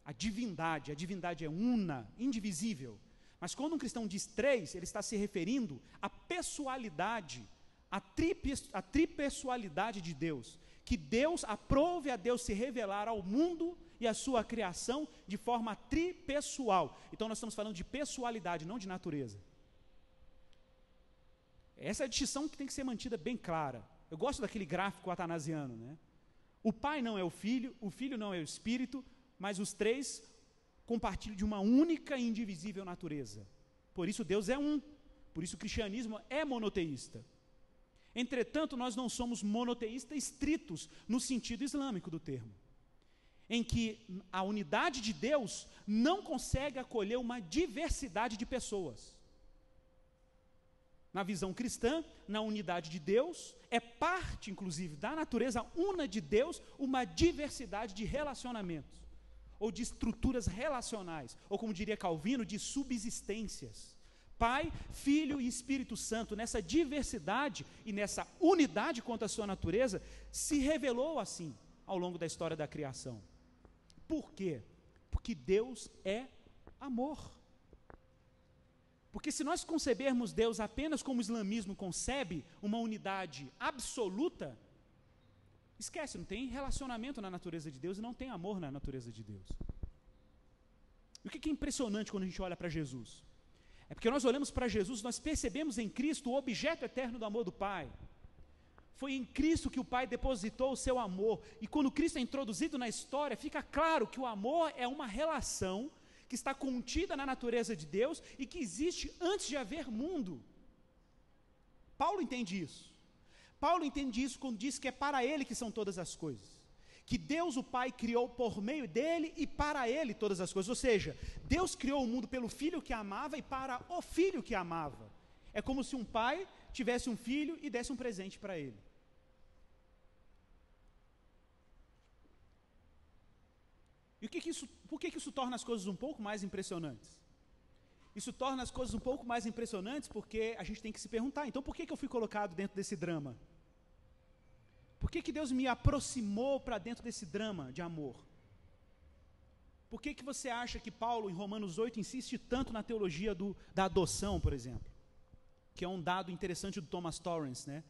A divindade é una, indivisível. Mas quando um cristão diz três, ele está se referindo à pessoalidade, à tripessoalidade de Deus. Que Deus aprove a Deus se revelar ao mundo e a sua criação de forma tripessoal. Então nós estamos falando de pessoalidade, não de natureza. Essa é a distinção que tem que ser mantida bem clara. Eu gosto daquele gráfico atanasiano, né? O Pai não é o Filho não é o Espírito, mas os três compartilham de uma única e indivisível natureza. Por isso Deus é um, por isso o cristianismo é monoteísta. Entretanto, nós não somos monoteístas estritos no sentido islâmico do termo, em que a unidade de Deus não consegue acolher uma diversidade de pessoas. Na visão cristã, na unidade de Deus, é parte, inclusive, da natureza una de Deus, uma diversidade de relacionamentos, ou de estruturas relacionais, ou como diria Calvino, de subsistências. Pai, Filho e Espírito Santo, nessa diversidade e nessa unidade quanto à sua natureza, se revelou assim ao longo da história da criação. Por quê? Porque Deus é amor. Porque se nós concebermos Deus apenas como o islamismo concebe, uma unidade absoluta, esquece, não tem relacionamento na natureza de Deus e não tem amor na natureza de Deus. E o que é impressionante quando a gente olha para Jesus? É porque nós olhamos para Jesus, nós percebemos em Cristo o objeto eterno do amor do Pai. Foi em Cristo que o Pai depositou o seu amor. E quando Cristo é introduzido na história, fica claro que o amor é uma relação que está contida na natureza de Deus e que existe antes de haver mundo. Paulo entende isso. Paulo entende isso quando diz que é para Ele que são todas as coisas. Que Deus, o Pai, criou por meio dEle e para Ele todas as coisas. Ou seja, Deus criou o mundo pelo Filho que amava e para o Filho que amava. É como se um pai tivesse um filho e desse um presente para ele. E por que isso torna as coisas um pouco mais impressionantes? Isso torna as coisas um pouco mais impressionantes porque a gente tem que se perguntar, então por que eu fui colocado dentro desse drama? Por que Deus me aproximou para dentro desse drama de amor? Por que você acha que Paulo, em Romanos 8, insiste tanto na teologia da adoção, por exemplo? Que é um dado interessante do Thomas Torrance, né?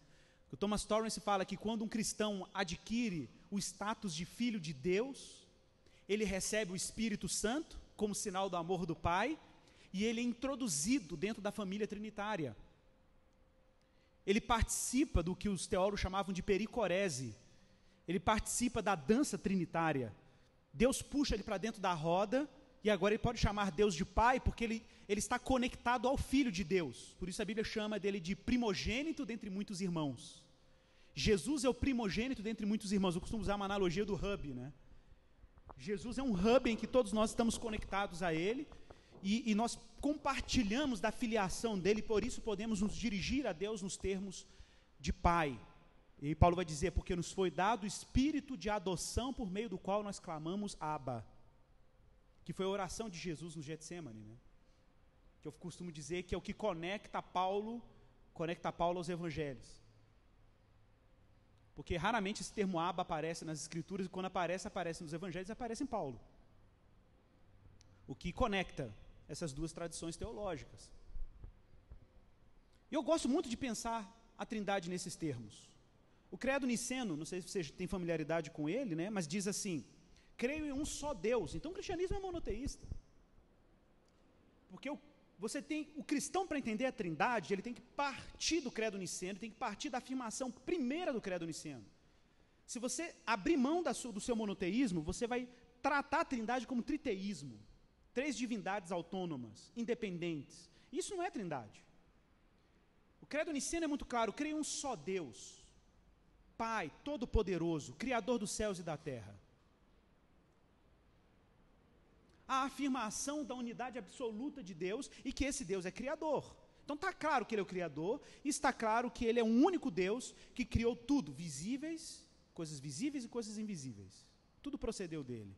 O Thomas Torrance fala que quando um cristão adquire o status de filho de Deus, ele recebe o Espírito Santo como sinal do amor do Pai, e ele é introduzido dentro da família trinitária. Ele participa do que os teólogos chamavam de pericorese. Ele participa da dança trinitária. Deus puxa ele para dentro da roda, e agora ele pode chamar Deus de Pai, porque ele está conectado ao Filho de Deus. Por isso a Bíblia chama dele de primogênito dentre muitos irmãos. Jesus é o primogênito dentre muitos irmãos. Eu costumo usar uma analogia do hub, né? Jesus é um hub em que todos nós estamos conectados a Ele, e nós compartilhamos da filiação dEle, por isso podemos nos dirigir a Deus nos termos de Pai. E Paulo vai dizer, porque nos foi dado o espírito de adoção por meio do qual nós clamamos Abba, que foi a oração de Jesus no Getsêmani, né? Que eu costumo dizer que é o que conecta Paulo aos evangelhos. Porque raramente esse termo Abba aparece nas escrituras, e quando aparece nos evangelhos, aparece em Paulo. O que conecta essas duas tradições teológicas. E eu gosto muito de pensar a Trindade nesses termos. O credo niceno, não sei se você tem familiaridade com ele, né, mas diz assim: creio em um só Deus. Então o cristianismo é monoteísta. Porque o cristão, para entender a Trindade, ele tem que partir do credo niceno, tem que partir da afirmação primeira do credo niceno. Se você abrir mão do seu monoteísmo, você vai tratar a Trindade como triteísmo. 3 divindades autônomas, independentes. Isso não é Trindade. O credo niceno é muito claro: creio em um só Deus, Pai Todo-Poderoso, Criador dos céus e da terra. A afirmação da unidade absoluta de Deus e que esse Deus é Criador. Então está claro que Ele é o Criador, e está claro que Ele é um único Deus que criou tudo, coisas visíveis e coisas invisíveis. Tudo procedeu dEle.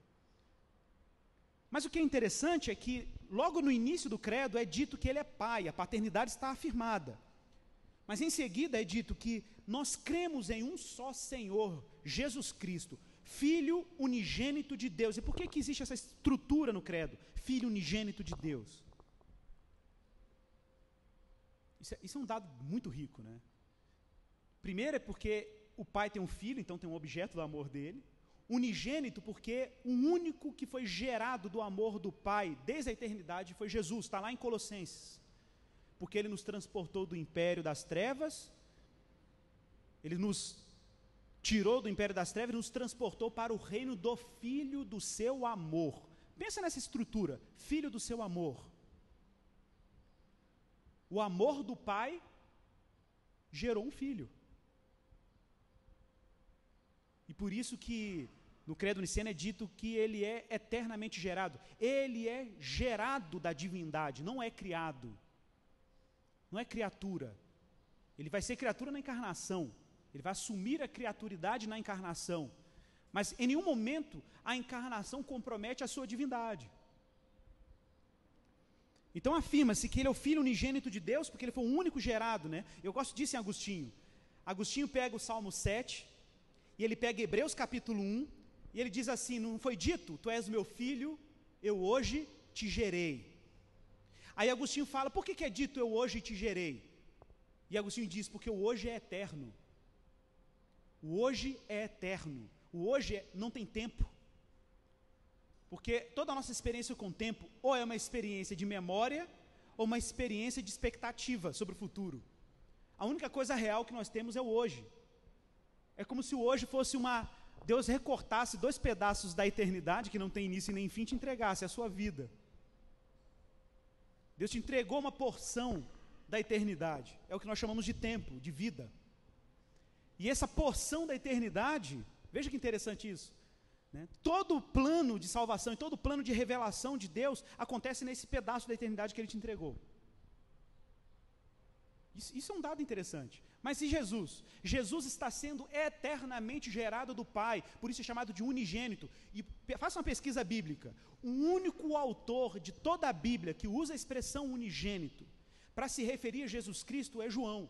Mas o que é interessante é que logo no início do credo é dito que Ele é Pai, a paternidade está afirmada. Mas em seguida é dito que nós cremos em um só Senhor, Jesus Cristo, Filho unigênito de Deus. E por que existe essa estrutura no credo? Filho unigênito de Deus. Isso é um dado muito rico, né? Primeiro é porque o Pai tem um filho, então tem um objeto do amor dele. unigênito porque o único que foi gerado do amor do Pai desde a eternidade foi Jesus, está lá em Colossenses, porque Ele nos transportou do império das trevas, Ele nos tirou do império das trevas e nos transportou para o reino do Filho do seu amor. Pensa nessa estrutura, Filho do seu amor. O amor do Pai gerou um Filho. E por isso que no Credo Niceno é dito que ele é eternamente gerado. Ele é gerado da divindade, não é criado. Não é criatura. Ele vai ser criatura na encarnação. Ele vai assumir a criaturidade na encarnação. Mas em nenhum momento a encarnação compromete a sua divindade. Então afirma-se que ele é o Filho unigênito de Deus, porque ele foi o único gerado, né? Eu gosto disso em Agostinho. Agostinho pega o Salmo 7, e ele pega Hebreus capítulo 1, e ele diz assim, não foi dito, tu és meu filho, eu hoje te gerei. Aí Agostinho fala, por que é dito eu hoje te gerei? E Agostinho diz, porque o hoje é eterno. O hoje é eterno. O hoje não tem tempo. Porque toda a nossa experiência com o tempo, ou é uma experiência de memória, ou uma experiência de expectativa sobre o futuro. A única coisa real que nós temos é o hoje. É como se o hoje fosse Deus recortasse 2 pedaços da eternidade, que não tem início e nem fim, e te entregasse a sua vida. Deus te entregou uma porção da eternidade. É o que nós chamamos de tempo, de vida. E essa porção da eternidade, veja que interessante isso, né? Todo o plano de salvação e todo o plano de revelação de Deus acontece nesse pedaço da eternidade que Ele te entregou. Isso é um dado interessante. Mas e Jesus? Jesus está sendo eternamente gerado do Pai, por isso é chamado de unigênito. E faça uma pesquisa bíblica. O único autor de toda a Bíblia que usa a expressão unigênito para se referir a Jesus Cristo é João,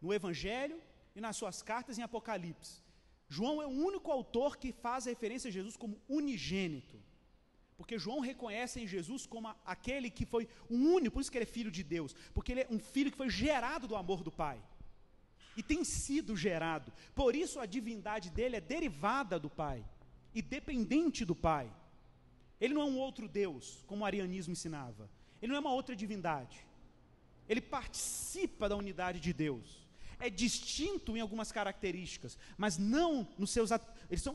no Evangelho e nas suas cartas em Apocalipse. João é o único autor que faz referência a Jesus como unigênito. Porque João reconhece em Jesus como aquele que foi o único, por isso que ele é filho de Deus, porque ele é um filho que foi gerado do amor do Pai, e tem sido gerado, por isso a divindade dele é derivada do Pai, e dependente do Pai. Ele não é um outro Deus, como o arianismo ensinava, ele não é uma outra divindade, ele participa da unidade de Deus, é distinto em algumas características, mas não nos seus...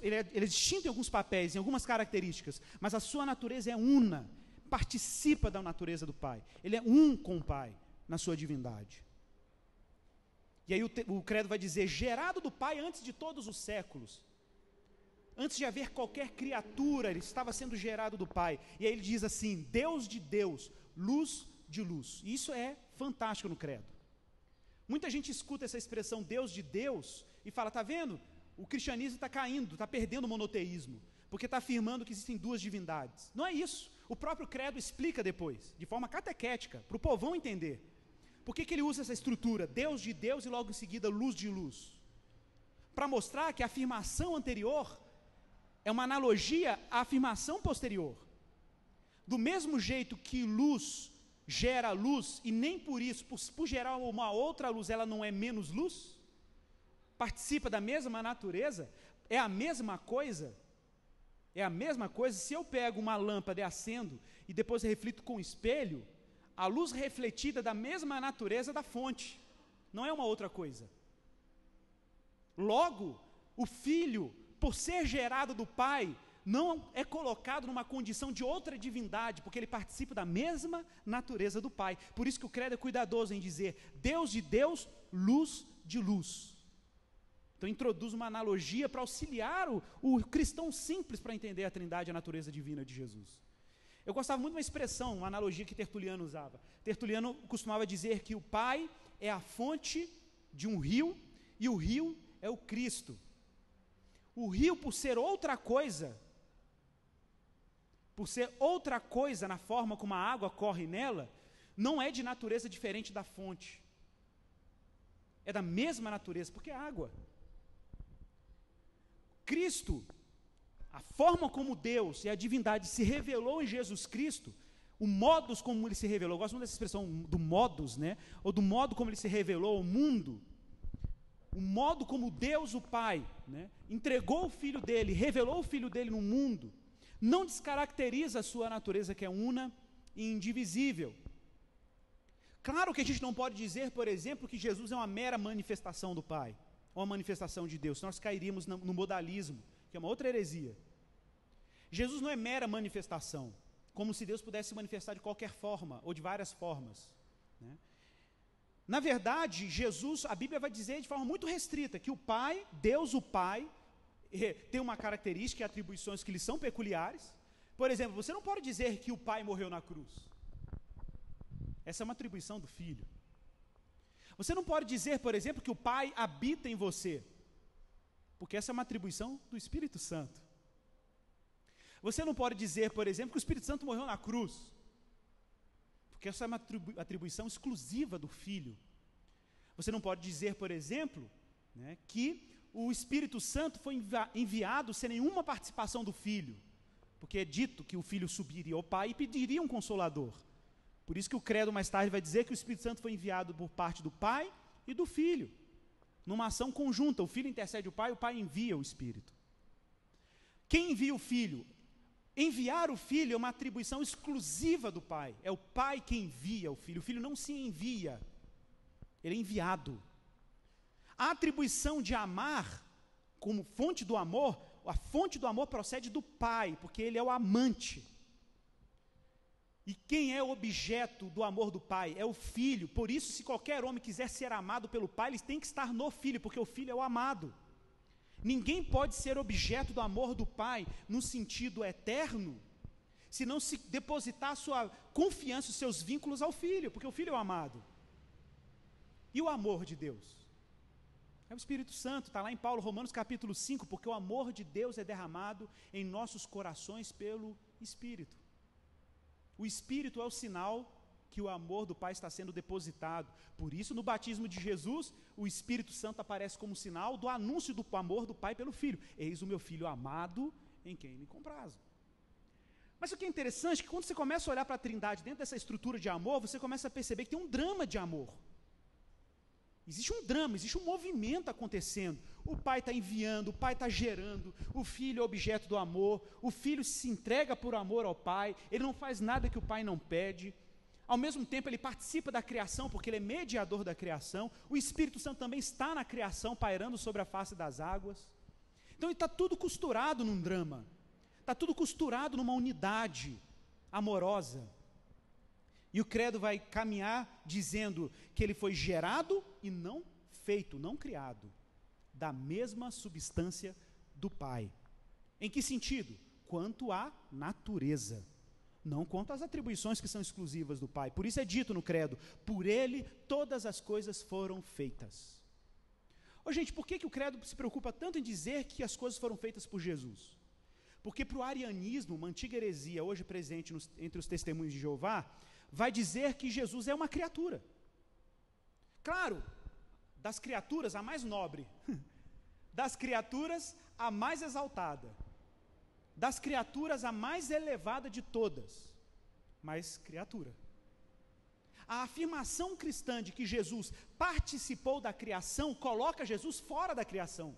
Ele é distinto em alguns papéis, em algumas características, mas a sua natureza é una, participa da natureza do Pai. Ele é um com o Pai, na sua divindade. E aí o credo vai dizer, gerado do Pai antes de todos os séculos. Antes de haver qualquer criatura, ele estava sendo gerado do Pai. E aí ele diz assim, Deus de Deus, luz de luz. E isso é fantástico no credo. Muita gente escuta essa expressão Deus de Deus e fala, está vendo? O cristianismo está caindo, está perdendo o monoteísmo, porque está afirmando que existem 2 divindades. Não é isso. O próprio credo explica depois, de forma catequética, para o povão entender. Por que ele usa essa estrutura, Deus de Deus e logo em seguida luz de luz? Para mostrar que a afirmação anterior é uma analogia à afirmação posterior. Do mesmo jeito que luz gera luz, e nem por isso, por gerar uma outra luz, ela não é menos luz, participa da mesma natureza, é a mesma coisa, se eu pego uma lâmpada e acendo, e depois reflito com o espelho, a luz refletida da mesma natureza da fonte, não é uma outra coisa. Logo, o Filho, por ser gerado do Pai, não é colocado numa condição de outra divindade, porque ele participa da mesma natureza do Pai. Por isso que o credo é cuidadoso em dizer, Deus de Deus, luz de luz. Então introduz uma analogia para auxiliar o cristão simples para entender a trindade e a natureza divina de Jesus. Eu gostava muito de uma expressão, uma analogia que Tertuliano usava. Tertuliano costumava dizer que o Pai é a fonte de um rio, e o rio é o Cristo. O rio, por ser outra coisa na forma como a água corre nela, não é de natureza diferente da fonte. É da mesma natureza, porque é água. Cristo, a forma como Deus e a divindade se revelou em Jesus Cristo, o modus como ele se revelou, eu gosto muito dessa expressão do modus, né? Ou do modo como ele se revelou ao mundo. o modo como Deus, o Pai, né, entregou o Filho dele, revelou o Filho dele no mundo, não descaracteriza a sua natureza, que é una e indivisível. Claro que a gente não pode dizer, por exemplo, que Jesus é uma mera manifestação do Pai, uma manifestação de Deus, nós cairíamos no modalismo, que é uma outra heresia. Jesus não é mera manifestação, como se Deus pudesse se manifestar de qualquer forma, ou de várias formas, né? Na verdade, Jesus, a Bíblia vai dizer de forma muito restrita, que o Pai, Deus o Pai, tem uma característica e atribuições que lhe são peculiares. Por exemplo, você não pode dizer que o Pai morreu na cruz. Essa é uma atribuição do Filho. Você não pode dizer, por exemplo, que o Pai habita em você, porque essa é uma atribuição do Espírito Santo. Você não pode dizer, por exemplo, que o Espírito Santo morreu na cruz, porque essa é uma atribuição exclusiva do Filho. Você não pode dizer, por exemplo, né, que o Espírito Santo foi enviado sem nenhuma participação do Filho, porque é dito que o Filho subiria ao Pai e pediria um Consolador. Por isso que o credo mais tarde vai dizer que o Espírito Santo foi enviado por parte do Pai e do Filho, numa ação conjunta. O Filho intercede o Pai envia o Espírito. Quem envia o Filho? Enviar o Filho é uma atribuição exclusiva do Pai. É o Pai que envia o Filho. O Filho não se envia, ele é enviado. A atribuição de amar, como fonte do amor, a fonte do amor procede do Pai, porque ele é o amante. E quem é o objeto do amor do Pai? É o Filho. Por isso, se qualquer homem quiser ser amado pelo Pai, ele tem que estar no Filho, porque o Filho é o amado. Ninguém pode ser objeto do amor do Pai no sentido eterno, se não se depositar sua confiança, os seus vínculos ao Filho, porque o Filho é o amado. E o amor de Deus? É o Espírito Santo, está lá em Paulo, Romanos capítulo 5, porque o amor de Deus é derramado em nossos corações pelo Espírito. O Espírito é o sinal que o amor do Pai está sendo depositado. Por isso, no batismo de Jesus, o Espírito Santo aparece como sinal do anúncio do amor do Pai pelo Filho. Eis o meu Filho amado, em quem me comprazo. Mas o que é interessante é que quando você começa a olhar para a Trindade dentro dessa estrutura de amor, você começa a perceber que tem um drama de amor. Existe um drama, existe um movimento acontecendo. O Pai está enviando, o Pai está gerando, o Filho é objeto do amor, o Filho se entrega por amor ao Pai, ele não faz nada que o Pai não pede. Ao mesmo tempo, ele participa da criação, porque ele é mediador da criação. O Espírito Santo também está na criação, pairando sobre a face das águas. Então, está tudo costurado num drama. Está tudo costurado numa unidade amorosa. E o credo vai caminhar dizendo que ele foi gerado e não feito, não criado, da mesma substância do Pai. Em que sentido? Quanto à natureza, não quanto às atribuições que são exclusivas do Pai. Por isso é dito no credo, por ele todas as coisas foram feitas. Ô gente, por que o credo se preocupa tanto em dizer que as coisas foram feitas por Jesus? Porque para o arianismo, uma antiga heresia hoje presente entre os testemunhos de Jeová, vai dizer que Jesus é uma criatura. Claro, das criaturas a mais nobre, das criaturas a mais exaltada, das criaturas a mais elevada de todas, mas criatura. A afirmação cristã de que Jesus participou da criação coloca Jesus fora da criação.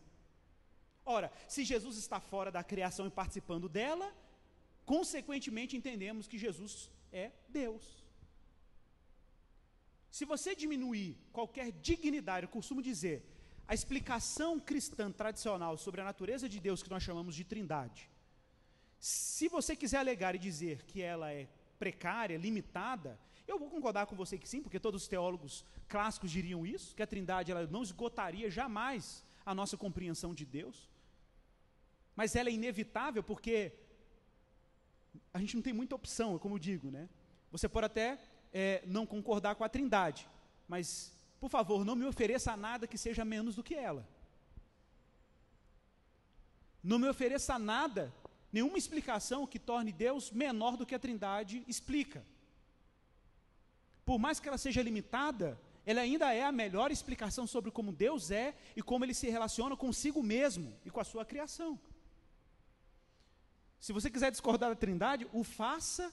Ora, se Jesus está fora da criação e participando dela, consequentemente entendemos que Jesus é Deus. Se você diminuir qualquer dignidade, eu costumo dizer, a explicação cristã tradicional sobre a natureza de Deus, que nós chamamos de Trindade, se você quiser alegar e dizer que ela é precária, limitada, eu vou concordar com você que sim, porque todos os teólogos clássicos diriam isso, que a Trindade ela não esgotaria jamais a nossa compreensão de Deus, mas ela é inevitável porque a gente não tem muita opção, como eu digo, né? Você pode até não concordar com a Trindade, mas, por favor, não me ofereça nada que seja menos do que ela. Não me ofereça nada, nenhuma explicação que torne Deus menor do que a Trindade explica. Por mais que ela seja limitada, ela ainda é a melhor explicação sobre como Deus é e como ele se relaciona consigo mesmo e com a sua criação. Se você quiser discordar da Trindade, o faça,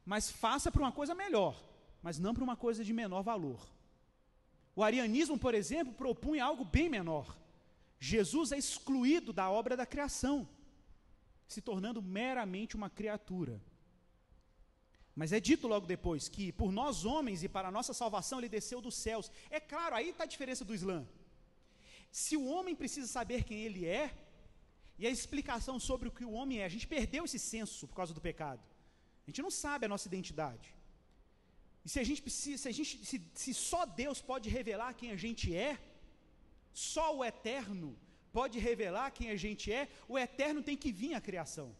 mas faça para uma coisa melhor, mas não para uma coisa de menor valor. O arianismo, por exemplo, propunha algo bem menor. Jesus é excluído da obra da criação, se tornando meramente uma criatura. Mas é dito logo depois que por nós homens e para a nossa salvação ele desceu dos céus. É claro, aí está a diferença do Islã. Se o homem precisa saber quem ele é, e a explicação sobre o que o homem é, a gente perdeu esse senso por causa do pecado. A gente não sabe a nossa identidade. E se a gente precisa, se só Deus pode revelar quem a gente é, só o Eterno pode revelar quem a gente é, o Eterno tem que vir à criação.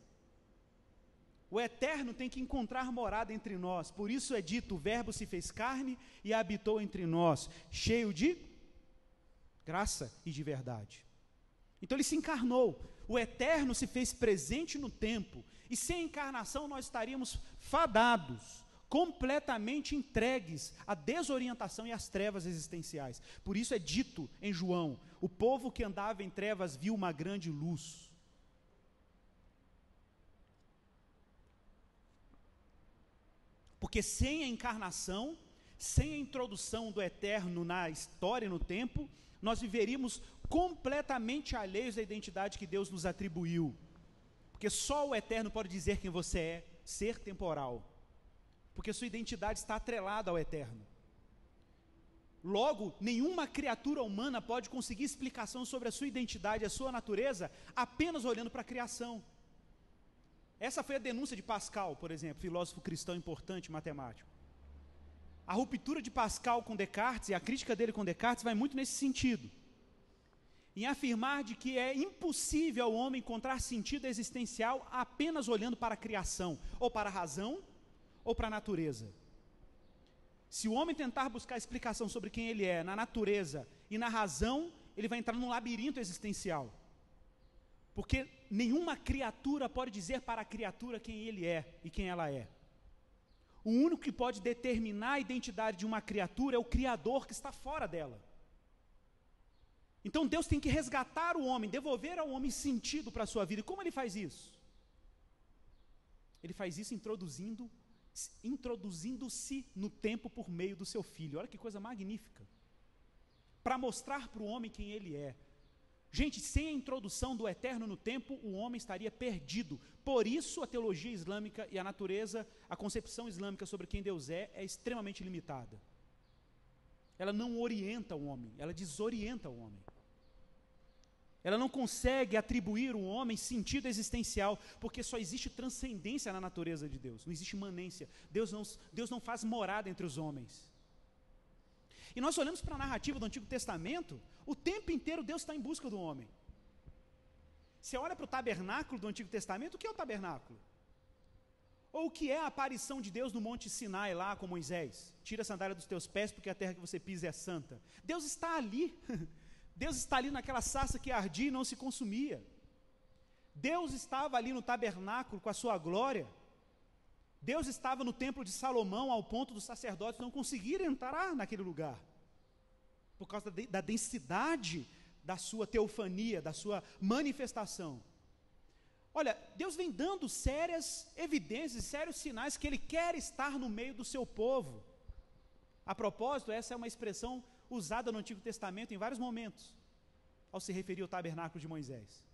O Eterno tem que encontrar morada entre nós. Por isso é dito, o Verbo se fez carne e habitou entre nós, cheio de graça e de verdade. Então ele se encarnou. O Eterno se fez presente no tempo. E sem a encarnação nós estaríamos fadados, completamente entregues à desorientação e às trevas existenciais. Por isso é dito em João, o povo que andava em trevas viu uma grande luz. Porque sem a encarnação, sem a introdução do Eterno na história e no tempo, nós viveríamos completamente alheios à identidade que Deus nos atribuiu. Porque só o Eterno pode dizer quem você é, ser temporal. Porque sua identidade está atrelada ao Eterno. Logo, nenhuma criatura humana pode conseguir explicação sobre a sua identidade, a sua natureza, apenas olhando para a criação. Essa foi a denúncia de Pascal, por exemplo, filósofo cristão importante, matemático. A ruptura de Pascal com Descartes e a crítica dele com Descartes vai muito nesse sentido. Em afirmar de que é impossível ao homem encontrar sentido existencial apenas olhando para a criação, ou para a razão, ou para a natureza. Se o homem tentar buscar explicação sobre quem ele é na natureza e na razão, ele vai entrar num labirinto existencial. Porque nenhuma criatura pode dizer para a criatura quem ele é e quem ela é. O único que pode determinar a identidade de uma criatura é o Criador que está fora dela. Então Deus tem que resgatar o homem, devolver ao homem sentido para a sua vida. E como ele faz isso? Ele faz isso introduzindo-se no tempo por meio do seu Filho. Olha que coisa magnífica. Para mostrar para o homem quem ele é. Gente, sem a introdução do Eterno no tempo, o homem estaria perdido. Por isso a teologia islâmica e a natureza, a concepção islâmica sobre quem Deus é extremamente limitada. Ela não orienta o homem, ela desorienta o homem. Ela não consegue atribuir ao homem sentido existencial, porque só existe transcendência na natureza de Deus, não existe imanência. Deus não faz morada entre os homens. E nós olhamos para a narrativa do Antigo Testamento, o tempo inteiro Deus está em busca do homem. Você olha para o tabernáculo do Antigo Testamento, o que é o tabernáculo? Ou o que é a aparição de Deus no Monte Sinai lá com Moisés? Tira a sandália dos teus pés porque a terra que você pisa é santa. Deus está ali. Deus está ali naquela sarça que ardia e não se consumia. Deus estava ali no tabernáculo com a sua glória. Deus estava no templo de Salomão ao ponto dos sacerdotes não conseguirem entrar naquele lugar. Por causa da densidade da sua teofania, da sua manifestação. Olha, Deus vem dando sérias evidências, sérios sinais que Ele quer estar no meio do seu povo. A propósito, essa é uma expressão usada no Antigo Testamento em vários momentos, ao se referir ao tabernáculo de Moisés.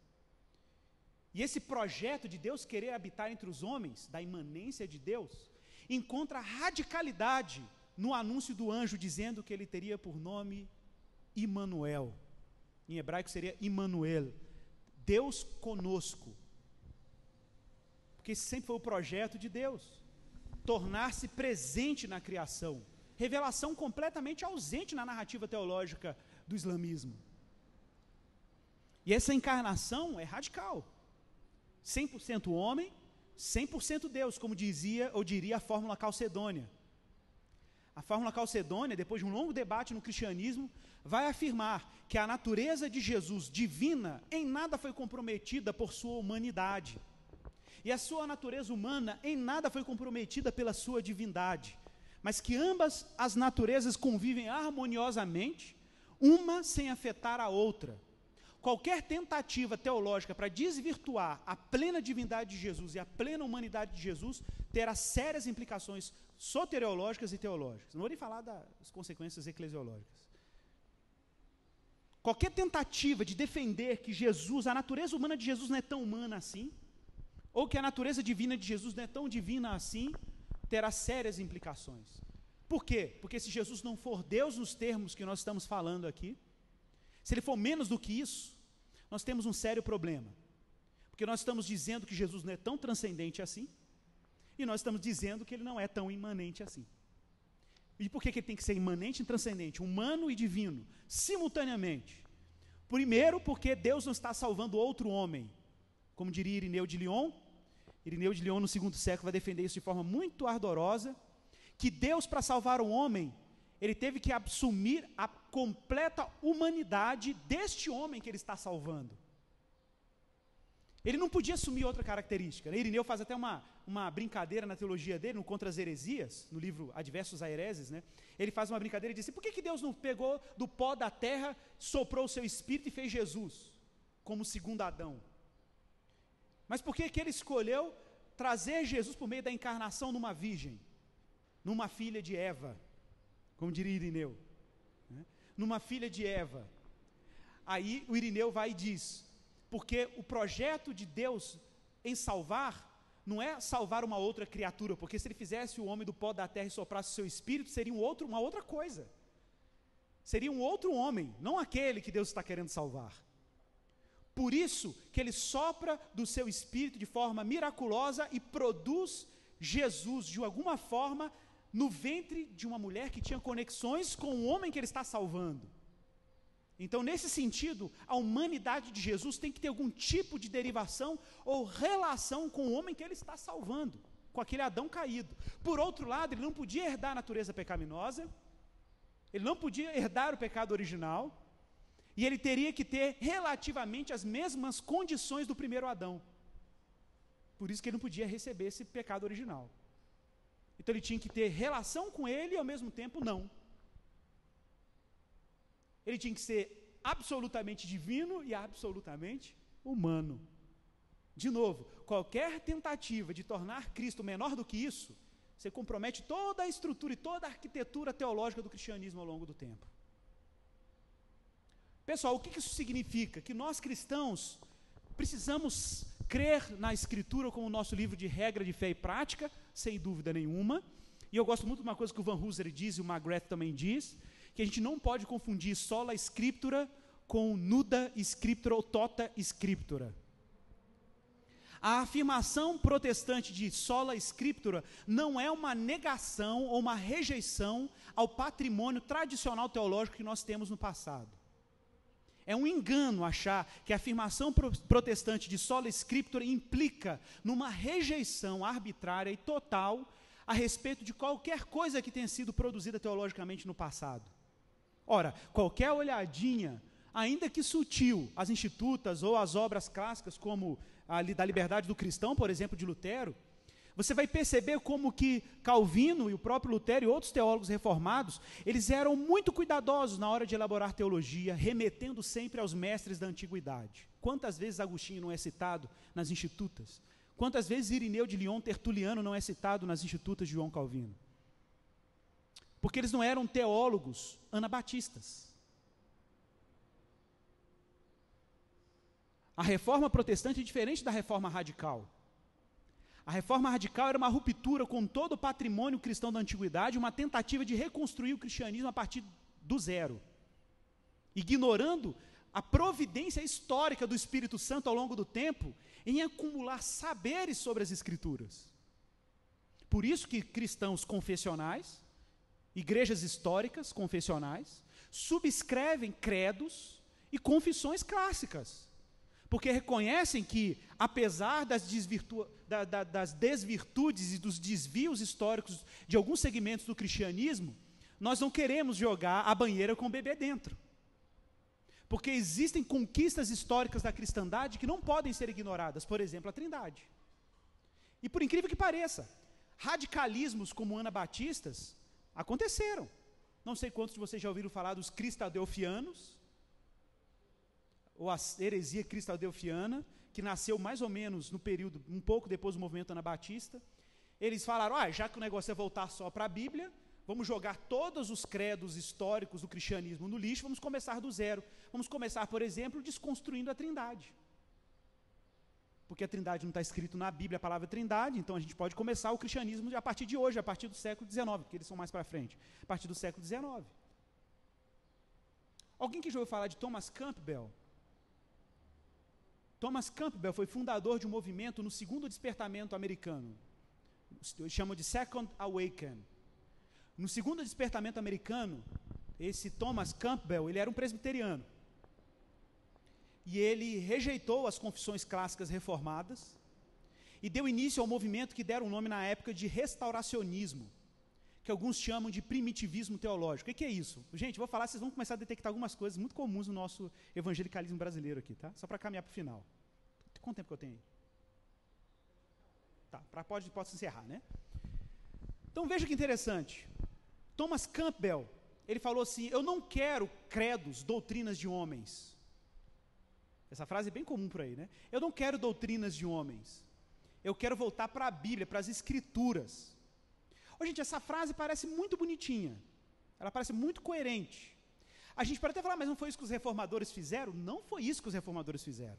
E esse projeto de Deus querer habitar entre os homens, da imanência de Deus, encontra radicalidade no anúncio do anjo dizendo que ele teria por nome Imanuel. Em hebraico seria Immanuel, Deus conosco. Porque esse sempre foi o projeto de Deus, tornar-se presente na criação. Revelação completamente ausente na narrativa teológica do islamismo. E essa encarnação é radical. 100% homem, 100% Deus, como dizia ou diria a fórmula calcedônia. A fórmula calcedônia, depois de um longo debate no cristianismo, vai afirmar que a natureza de Jesus divina em nada foi comprometida por sua humanidade. E a sua natureza humana em nada foi comprometida pela sua divindade. Mas que ambas as naturezas convivem harmoniosamente, uma sem afetar a outra. Qualquer tentativa teológica para desvirtuar a plena divindade de Jesus e a plena humanidade de Jesus terá sérias implicações soteriológicas e teológicas. Não vou nem falar das consequências eclesiológicas. qualquer tentativa de defender que Jesus, a natureza humana de Jesus não é tão humana assim, ou que a natureza divina de Jesus não é tão divina assim, terá sérias implicações. Por quê? Porque se Jesus não for Deus nos termos que nós estamos falando aqui, se ele for menos do que isso, nós temos um sério problema. Porque nós estamos dizendo que Jesus não é tão transcendente assim, e nós estamos dizendo que ele não é tão imanente assim. E por que ele tem que ser imanente e transcendente, humano e divino, simultaneamente? Primeiro, porque Deus não está salvando outro homem, como diria Irineu de Lyon. Irineu de Lyon, no segundo século, vai defender isso de forma muito ardorosa, que Deus, para salvar o homem, ele teve que assumir a completa humanidade deste homem que ele está salvando. Ele não podia assumir outra característica, né? Irineu faz até uma brincadeira na teologia dele, no Contra as Heresias, no livro Adversos a Hereses, né? Ele faz uma brincadeira e diz assim, por que Deus não pegou do pó da terra, soprou o seu espírito e fez Jesus, como segundo Adão? Mas por que ele escolheu trazer Jesus por meio da encarnação numa virgem, numa filha de Eva, como diria Irineu, né? Numa filha de Eva? Aí o Irineu vai e diz, porque o projeto de Deus em salvar, não é salvar uma outra criatura, porque se ele fizesse o homem do pó da terra e soprasse o seu espírito, seria uma outra coisa, seria um outro homem, não aquele que Deus está querendo salvar. Por isso que ele sopra do seu espírito de forma miraculosa e produz Jesus de alguma forma no ventre de uma mulher que tinha conexões com o homem que ele está salvando. Então, nesse sentido, a humanidade de Jesus tem que ter algum tipo de derivação ou relação com o homem que ele está salvando, com aquele Adão caído. Por outro lado, ele não podia herdar a natureza pecaminosa, ele não podia herdar o pecado original, e ele teria que ter relativamente as mesmas condições do primeiro Adão. Por isso que ele não podia receber esse pecado original. Então ele tinha que ter relação com ele e ao mesmo tempo não. Ele tinha que ser absolutamente divino e absolutamente humano. De novo, qualquer tentativa de tornar Cristo menor do que isso, você compromete toda a estrutura e toda a arquitetura teológica do cristianismo ao longo do tempo. Pessoal, o que isso significa? Que nós cristãos precisamos crer na Escritura como nosso livro de regra de fé e prática, sem dúvida nenhuma. E eu gosto muito de uma coisa que o Van Hooser diz e o McGrath também diz, que a gente não pode confundir sola scriptura com nuda scriptura ou tota scriptura. A afirmação protestante de sola scriptura não é uma negação ou uma rejeição ao patrimônio tradicional teológico que nós temos no passado. É um engano achar que a afirmação protestante de sola scriptura implica numa rejeição arbitrária e total a respeito de qualquer coisa que tenha sido produzida teologicamente no passado. Ora, qualquer olhadinha, ainda que sutil, às institutas ou às obras clássicas, como a da Liberdade do Cristão, por exemplo, de Lutero, você vai perceber como que Calvino e o próprio Lutero e outros teólogos reformados, eles eram muito cuidadosos na hora de elaborar teologia, remetendo sempre aos mestres da antiguidade. Quantas vezes Agostinho não é citado nas institutas? Quantas vezes Irineu de Lyon, Tertuliano, não é citado nas institutas de João Calvino? Porque eles não eram teólogos anabatistas. A reforma protestante é diferente da reforma radical. A reforma radical era uma ruptura com todo o patrimônio cristão da antiguidade, uma tentativa de reconstruir o cristianismo a partir do zero, ignorando a providência histórica do Espírito Santo ao longo do tempo em acumular saberes sobre as Escrituras. Por isso que cristãos confessionais, igrejas históricas confessionais, subscrevem credos e confissões clássicas, porque reconhecem que, apesar das desvirtudes e dos desvios históricos de alguns segmentos do cristianismo, nós não queremos jogar a banheira com o bebê dentro. Porque existem conquistas históricas da cristandade que não podem ser ignoradas, por exemplo, a Trindade. E por incrível que pareça, radicalismos como anabatistas aconteceram. Não sei quantos de vocês já ouviram falar dos cristadelfianos, ou a heresia cristadelfiana, que nasceu mais ou menos no período, um pouco depois do movimento anabatista. Eles falaram, já que o negócio é voltar só para a Bíblia, vamos jogar todos os credos históricos do cristianismo no lixo, vamos começar do zero. Vamos começar, por exemplo, desconstruindo a Trindade. Porque a Trindade não está escrito na Bíblia, a palavra Trindade, então a gente pode começar o cristianismo a partir de hoje, a partir do século XIX, porque eles são mais para frente, a partir do século XIX. Alguém que já ouviu falar de Thomas Campbell? Thomas Campbell foi fundador de um movimento no segundo despertamento americano, chamam de Second Awakening. No segundo despertamento americano, esse Thomas Campbell, ele era um presbiteriano. E ele rejeitou as confissões clássicas reformadas e deu início ao movimento que deram o nome na época de restauracionismo, que alguns chamam de primitivismo teológico. O que é isso? Gente, vou falar, vocês vão começar a detectar algumas coisas muito comuns no nosso evangelicalismo brasileiro aqui, tá? Só para caminhar para o final. Quanto tempo que eu tenho aí? Tá, pode se encerrar, né? Então veja que interessante. Thomas Campbell, ele falou assim, eu não quero credos, doutrinas de homens. Essa frase é bem comum por aí, né? Eu não quero doutrinas de homens. Eu quero voltar para a Bíblia, para as Escrituras. Ô, gente, essa frase parece muito bonitinha. Ela parece muito coerente. A gente pode até falar, mas não foi isso que os reformadores fizeram? Não foi isso que os reformadores fizeram.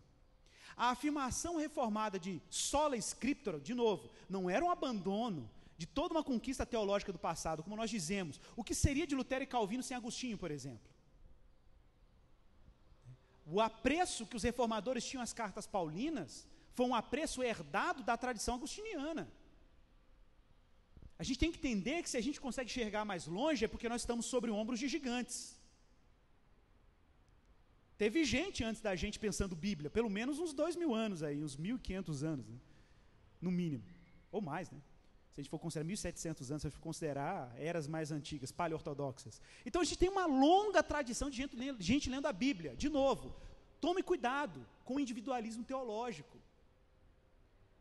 A afirmação reformada de sola scriptura, de novo, não era um abandono de toda uma conquista teológica do passado, como nós dizemos. O que seria de Lutero e Calvino sem Agostinho, por exemplo? O apreço que os reformadores tinham às cartas paulinas foi um apreço herdado da tradição agostiniana. A gente tem que entender que se a gente consegue enxergar mais longe é porque nós estamos sobre ombros de gigantes. Teve gente antes da gente pensando Bíblia, pelo menos uns 2000 anos aí, uns 1500 anos, né? No mínimo, ou mais, né? Se a gente for considerar 1700 anos, se a gente for considerar eras mais antigas, paleortodoxas. Então a gente tem uma longa tradição de gente lendo a Bíblia. De novo, tome cuidado com o individualismo teológico.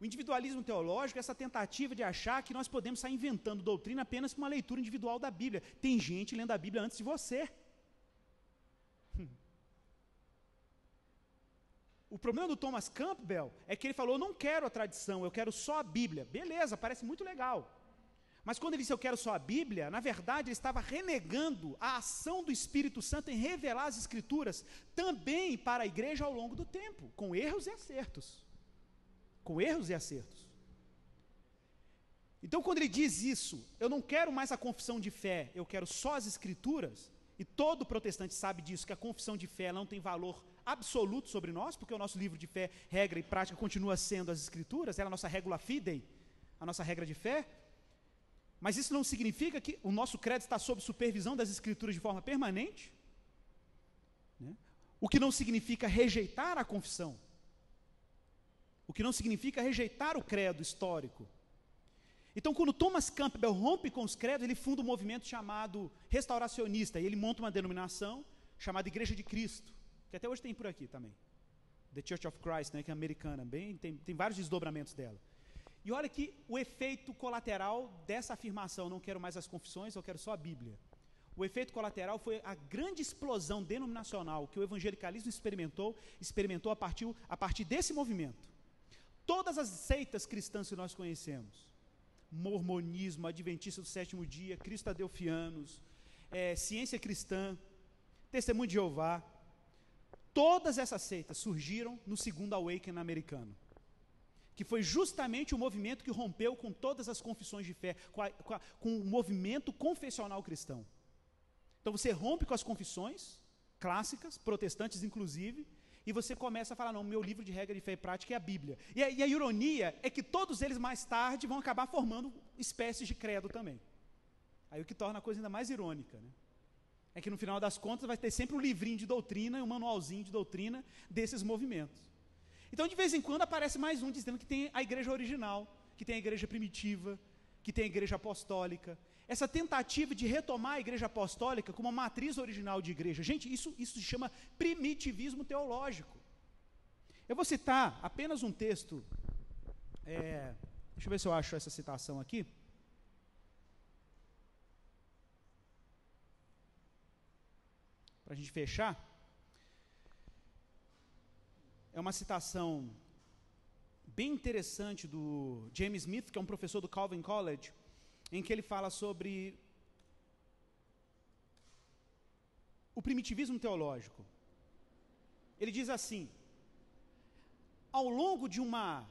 O individualismo teológico é essa tentativa de achar que nós podemos sair inventando doutrina apenas com uma leitura individual da Bíblia. Tem gente lendo a Bíblia antes de você. O problema do Thomas Campbell é que ele falou, eu não quero a tradição, eu quero só a Bíblia. Beleza, parece muito legal. Mas quando ele disse eu quero só a Bíblia, na verdade ele estava renegando a ação do Espírito Santo em revelar as Escrituras também para a igreja ao longo do tempo, com erros e acertos. Com erros e acertos. Então quando ele diz isso, eu não quero mais a confissão de fé, eu quero só as Escrituras, e todo protestante sabe disso, que a confissão de fé não tem valor absoluto sobre nós, porque o nosso livro de fé, regra e prática, continua sendo as Escrituras, ela é a nossa regula fidei, a nossa regra de fé, mas isso não significa que o nosso credo está sob supervisão das Escrituras de forma permanente, né? O que não significa rejeitar a confissão, o que não significa rejeitar o credo histórico. Então, quando Thomas Campbell rompe com os credos, ele funda um movimento chamado restauracionista, e ele monta uma denominação chamada Igreja de Cristo, que até hoje tem por aqui também, The Church of Christ, né, que é americana, tem vários desdobramentos dela. E olha que o efeito colateral dessa afirmação, não quero mais as confissões, eu quero só a Bíblia. O efeito colateral foi a grande explosão denominacional que o evangelicalismo experimentou a partir desse movimento. Todas as seitas cristãs que nós conhecemos, mormonismo, adventista do sétimo dia, cristo-adelfianos, ciência cristã, testemunho de Jeová, todas essas seitas surgiram no segundo Awakening americano, que foi justamente o movimento que rompeu com todas as confissões de fé, com o movimento confessional cristão. Então você rompe com as confissões clássicas, protestantes inclusive, e você começa a falar, não, meu livro de regra de fé e prática é a Bíblia. E a ironia é que todos eles mais tarde vão acabar formando espécies de credo também. Aí o que torna a coisa ainda mais irônica, né? É que no final das contas vai ter sempre um livrinho de doutrina e um manualzinho de doutrina desses movimentos. Então de vez em quando aparece mais um dizendo que tem a igreja original, que tem a igreja primitiva, que tem a igreja apostólica. Essa tentativa de retomar a igreja apostólica como uma matriz original de igreja. Gente, isso se chama primitivismo teológico. Eu vou citar apenas um texto, deixa eu ver se eu acho essa citação aqui. Para a gente fechar. É uma citação bem interessante do James Smith, que é um professor do Calvin College, em que ele fala sobre o primitivismo teológico. Ele diz assim: ao longo de uma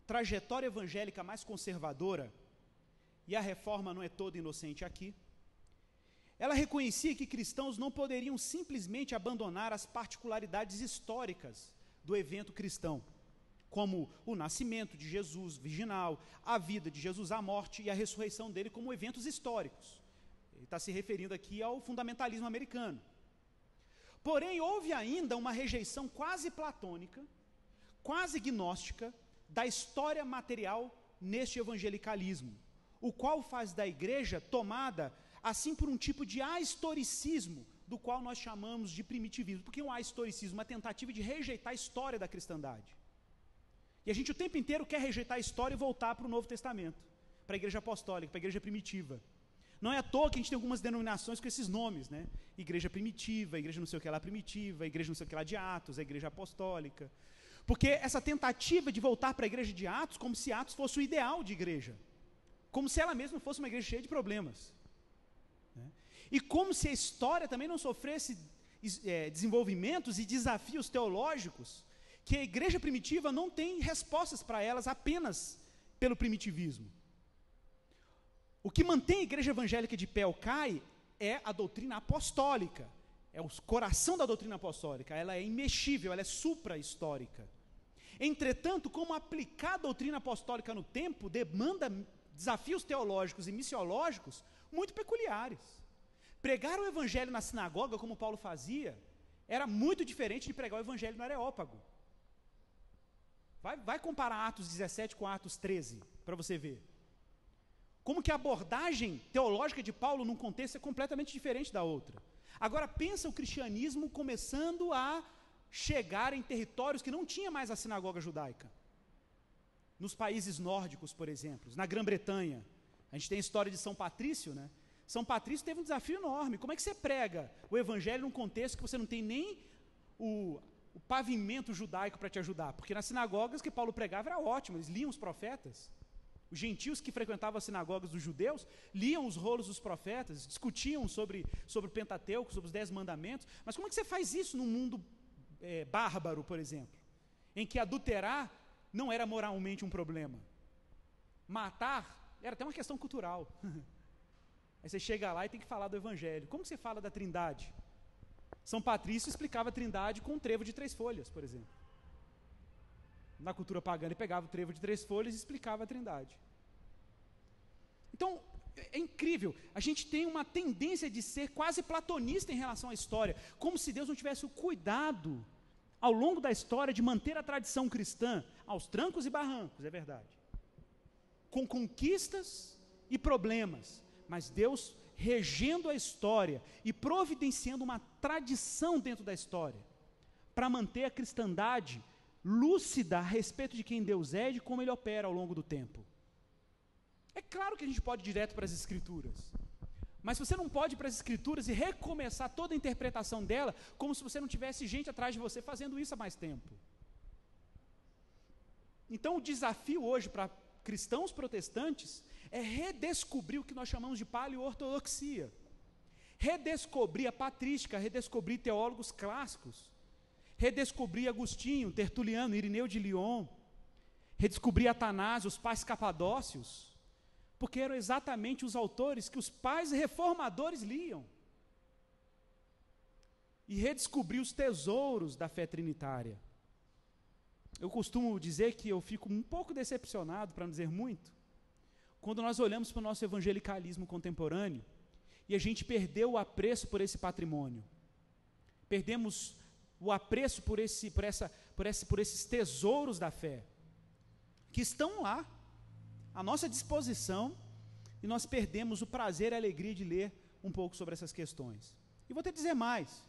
trajetória evangélica mais conservadora, e a reforma não é toda inocente aqui, ela reconhecia que cristãos não poderiam simplesmente abandonar as particularidades históricas do evento cristão, como o nascimento de Jesus virginal, a vida de Jesus, a morte e a ressurreição dele como eventos históricos. Ele está se referindo aqui ao fundamentalismo americano. Porém, houve ainda uma rejeição quase platônica, quase gnóstica, da história material neste evangelicalismo, o qual faz da igreja tomada assim por um tipo de ahistoricismo, do qual nós chamamos de primitivismo. Porque um ahistoricismo, uma tentativa de rejeitar a história da cristandade. E a gente o tempo inteiro quer rejeitar a história e voltar para o Novo Testamento, para a igreja apostólica, para a igreja primitiva. Não é à toa que a gente tem algumas denominações com esses nomes, né? Igreja primitiva, igreja não sei o que lá primitiva, igreja não sei o que lá de Atos, a igreja apostólica. Porque essa tentativa de voltar para a igreja de Atos, como se Atos fosse o ideal de igreja, como se ela mesma fosse uma igreja cheia de problemas, né? E como se a história também não sofresse desenvolvimentos e desafios teológicos, que a igreja primitiva não tem respostas para elas apenas pelo primitivismo. O que mantém a igreja evangélica de pé ou cai é a doutrina apostólica, é o coração da doutrina apostólica, ela é imexível, ela é supra-histórica. Entretanto, como aplicar a doutrina apostólica no tempo demanda desafios teológicos e missiológicos muito peculiares. Pregar o evangelho na sinagoga, como Paulo fazia, era muito diferente de pregar o evangelho no Areópago. Vai comparar Atos 17 com Atos 13, para você ver. Como que a abordagem teológica de Paulo num contexto é completamente diferente da outra. Agora pensa o cristianismo começando a chegar em territórios que não tinha mais a sinagoga judaica. Nos países nórdicos, por exemplo, na Grã-Bretanha. A gente tem a história de São Patrício, né? São Patrício teve um desafio enorme. Como é que você prega o evangelho num contexto que você não tem nem o pavimento judaico para te ajudar? Porque nas sinagogas que Paulo pregava era ótimo, eles liam os profetas. Os gentios que frequentavam as sinagogas dos judeus liam os rolos dos profetas, discutiam sobre o Pentateuco, sobre os 10 mandamentos. Mas como é que você faz isso num mundo bárbaro, por exemplo, em que adulterar não era moralmente um problema? Matar era até uma questão cultural. Aí você chega lá e tem que falar do evangelho. Como que você fala da Trindade? São Patrício explicava a Trindade com um trevo de 3 folhas, por exemplo. Na cultura pagã, ele pegava o trevo de 3 folhas e explicava a Trindade. Então, é incrível. A gente tem uma tendência de ser quase platonista em relação à história, como se Deus não tivesse o cuidado, ao longo da história, de manter a tradição cristã aos trancos e barrancos, é verdade, com conquistas e problemas, mas Deus regendo a história e providenciando uma tradição dentro da história, para manter a cristandade lúcida a respeito de quem Deus é e de como Ele opera ao longo do tempo. É claro que a gente pode ir direto para as Escrituras, mas você não pode ir para as Escrituras e recomeçar toda a interpretação dela como se você não tivesse gente atrás de você fazendo isso há mais tempo. Então o desafio hoje para cristãos protestantes é redescobrir o que nós chamamos de paleoortodoxia, redescobrir a patrística, redescobrir teólogos clássicos, redescobrir Agostinho, Tertuliano, Irineu de Lyon, redescobrir Atanásio, os pais capadócios, porque eram exatamente os autores que os pais reformadores liam, e redescobrir os tesouros da fé trinitária. Eu costumo dizer que eu fico um pouco decepcionado, para não dizer muito, quando nós olhamos para o nosso evangelicalismo contemporâneo, e a gente perdeu o apreço por esse patrimônio, perdemos o apreço por esses tesouros da fé, que estão lá, à nossa disposição, e nós perdemos o prazer e a alegria de ler um pouco sobre essas questões. E vou te dizer mais,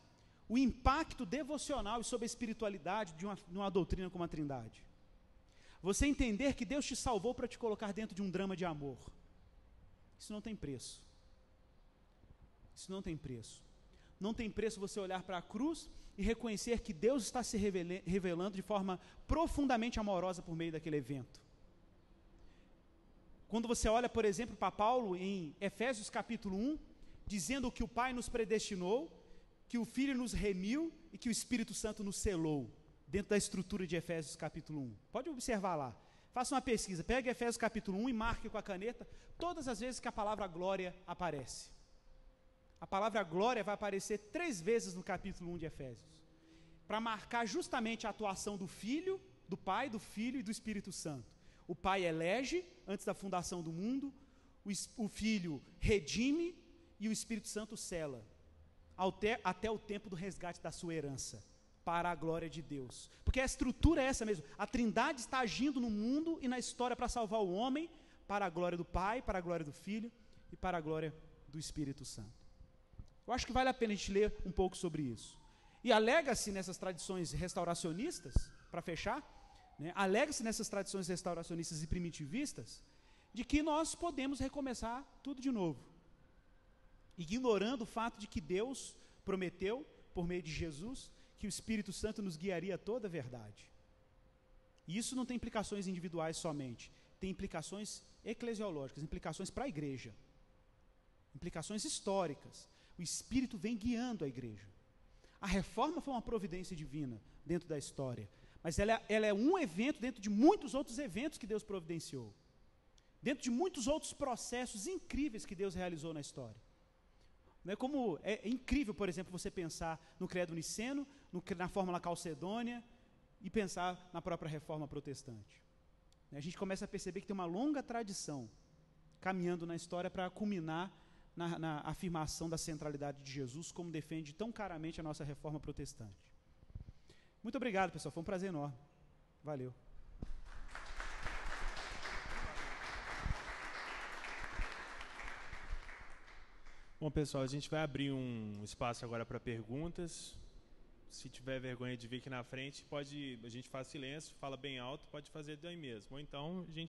o impacto devocional e sobre a espiritualidade de uma doutrina como a Trindade. Você entender que Deus te salvou para te colocar dentro de um drama de amor, isso não tem preço. Isso não tem preço. Não tem preço você olhar para a cruz e reconhecer que Deus está se revelando de forma profundamente amorosa por meio daquele evento. Quando você olha, por exemplo, para Paulo em Efésios capítulo 1, dizendo que o Pai nos predestinou que o Filho nos remiu e que o Espírito Santo nos selou, dentro da estrutura de Efésios capítulo 1. Pode observar lá. Faça uma pesquisa, pegue Efésios capítulo 1 e marque com a caneta todas as vezes que a palavra glória aparece. A palavra glória vai aparecer 3 vezes no capítulo 1 de Efésios, para marcar justamente a atuação do Filho, do Pai, do Filho e do Espírito Santo. O Pai elege antes da fundação do mundo, o Filho redime e o Espírito Santo sela, até o tempo do resgate da sua herança, para a glória de Deus. Porque a estrutura é essa mesmo. A Trindade está agindo no mundo e na história para salvar o homem, para a glória do Pai, para a glória do Filho e para a glória do Espírito Santo. Eu acho que vale a pena a gente ler um pouco sobre isso. E alega-se nessas tradições restauracionistas, para fechar, né, alega-se nessas tradições restauracionistas e primitivistas, de que nós podemos recomeçar tudo de novo, ignorando o fato de que Deus prometeu, por meio de Jesus, que o Espírito Santo nos guiaria a toda a verdade. E isso não tem implicações individuais somente, tem implicações eclesiológicas, implicações para a igreja, implicações históricas. O Espírito vem guiando a igreja. A reforma foi uma providência divina dentro da história, mas ela é um evento dentro de muitos outros eventos que Deus providenciou, dentro de muitos outros processos incríveis que Deus realizou na história. Não é como é incrível, por exemplo, você pensar no credo niceno, na fórmula calcedônia e pensar na própria reforma protestante. A gente começa a perceber que tem uma longa tradição caminhando na história para culminar na afirmação da centralidade de Jesus, como defende tão claramente a nossa reforma protestante. Muito obrigado, pessoal, foi um prazer enorme. Valeu. Bom, pessoal, a gente vai abrir um espaço agora para perguntas. Se tiver vergonha de vir aqui na frente, a gente faz silêncio, fala bem alto, pode fazer daí mesmo. Ou então, a gente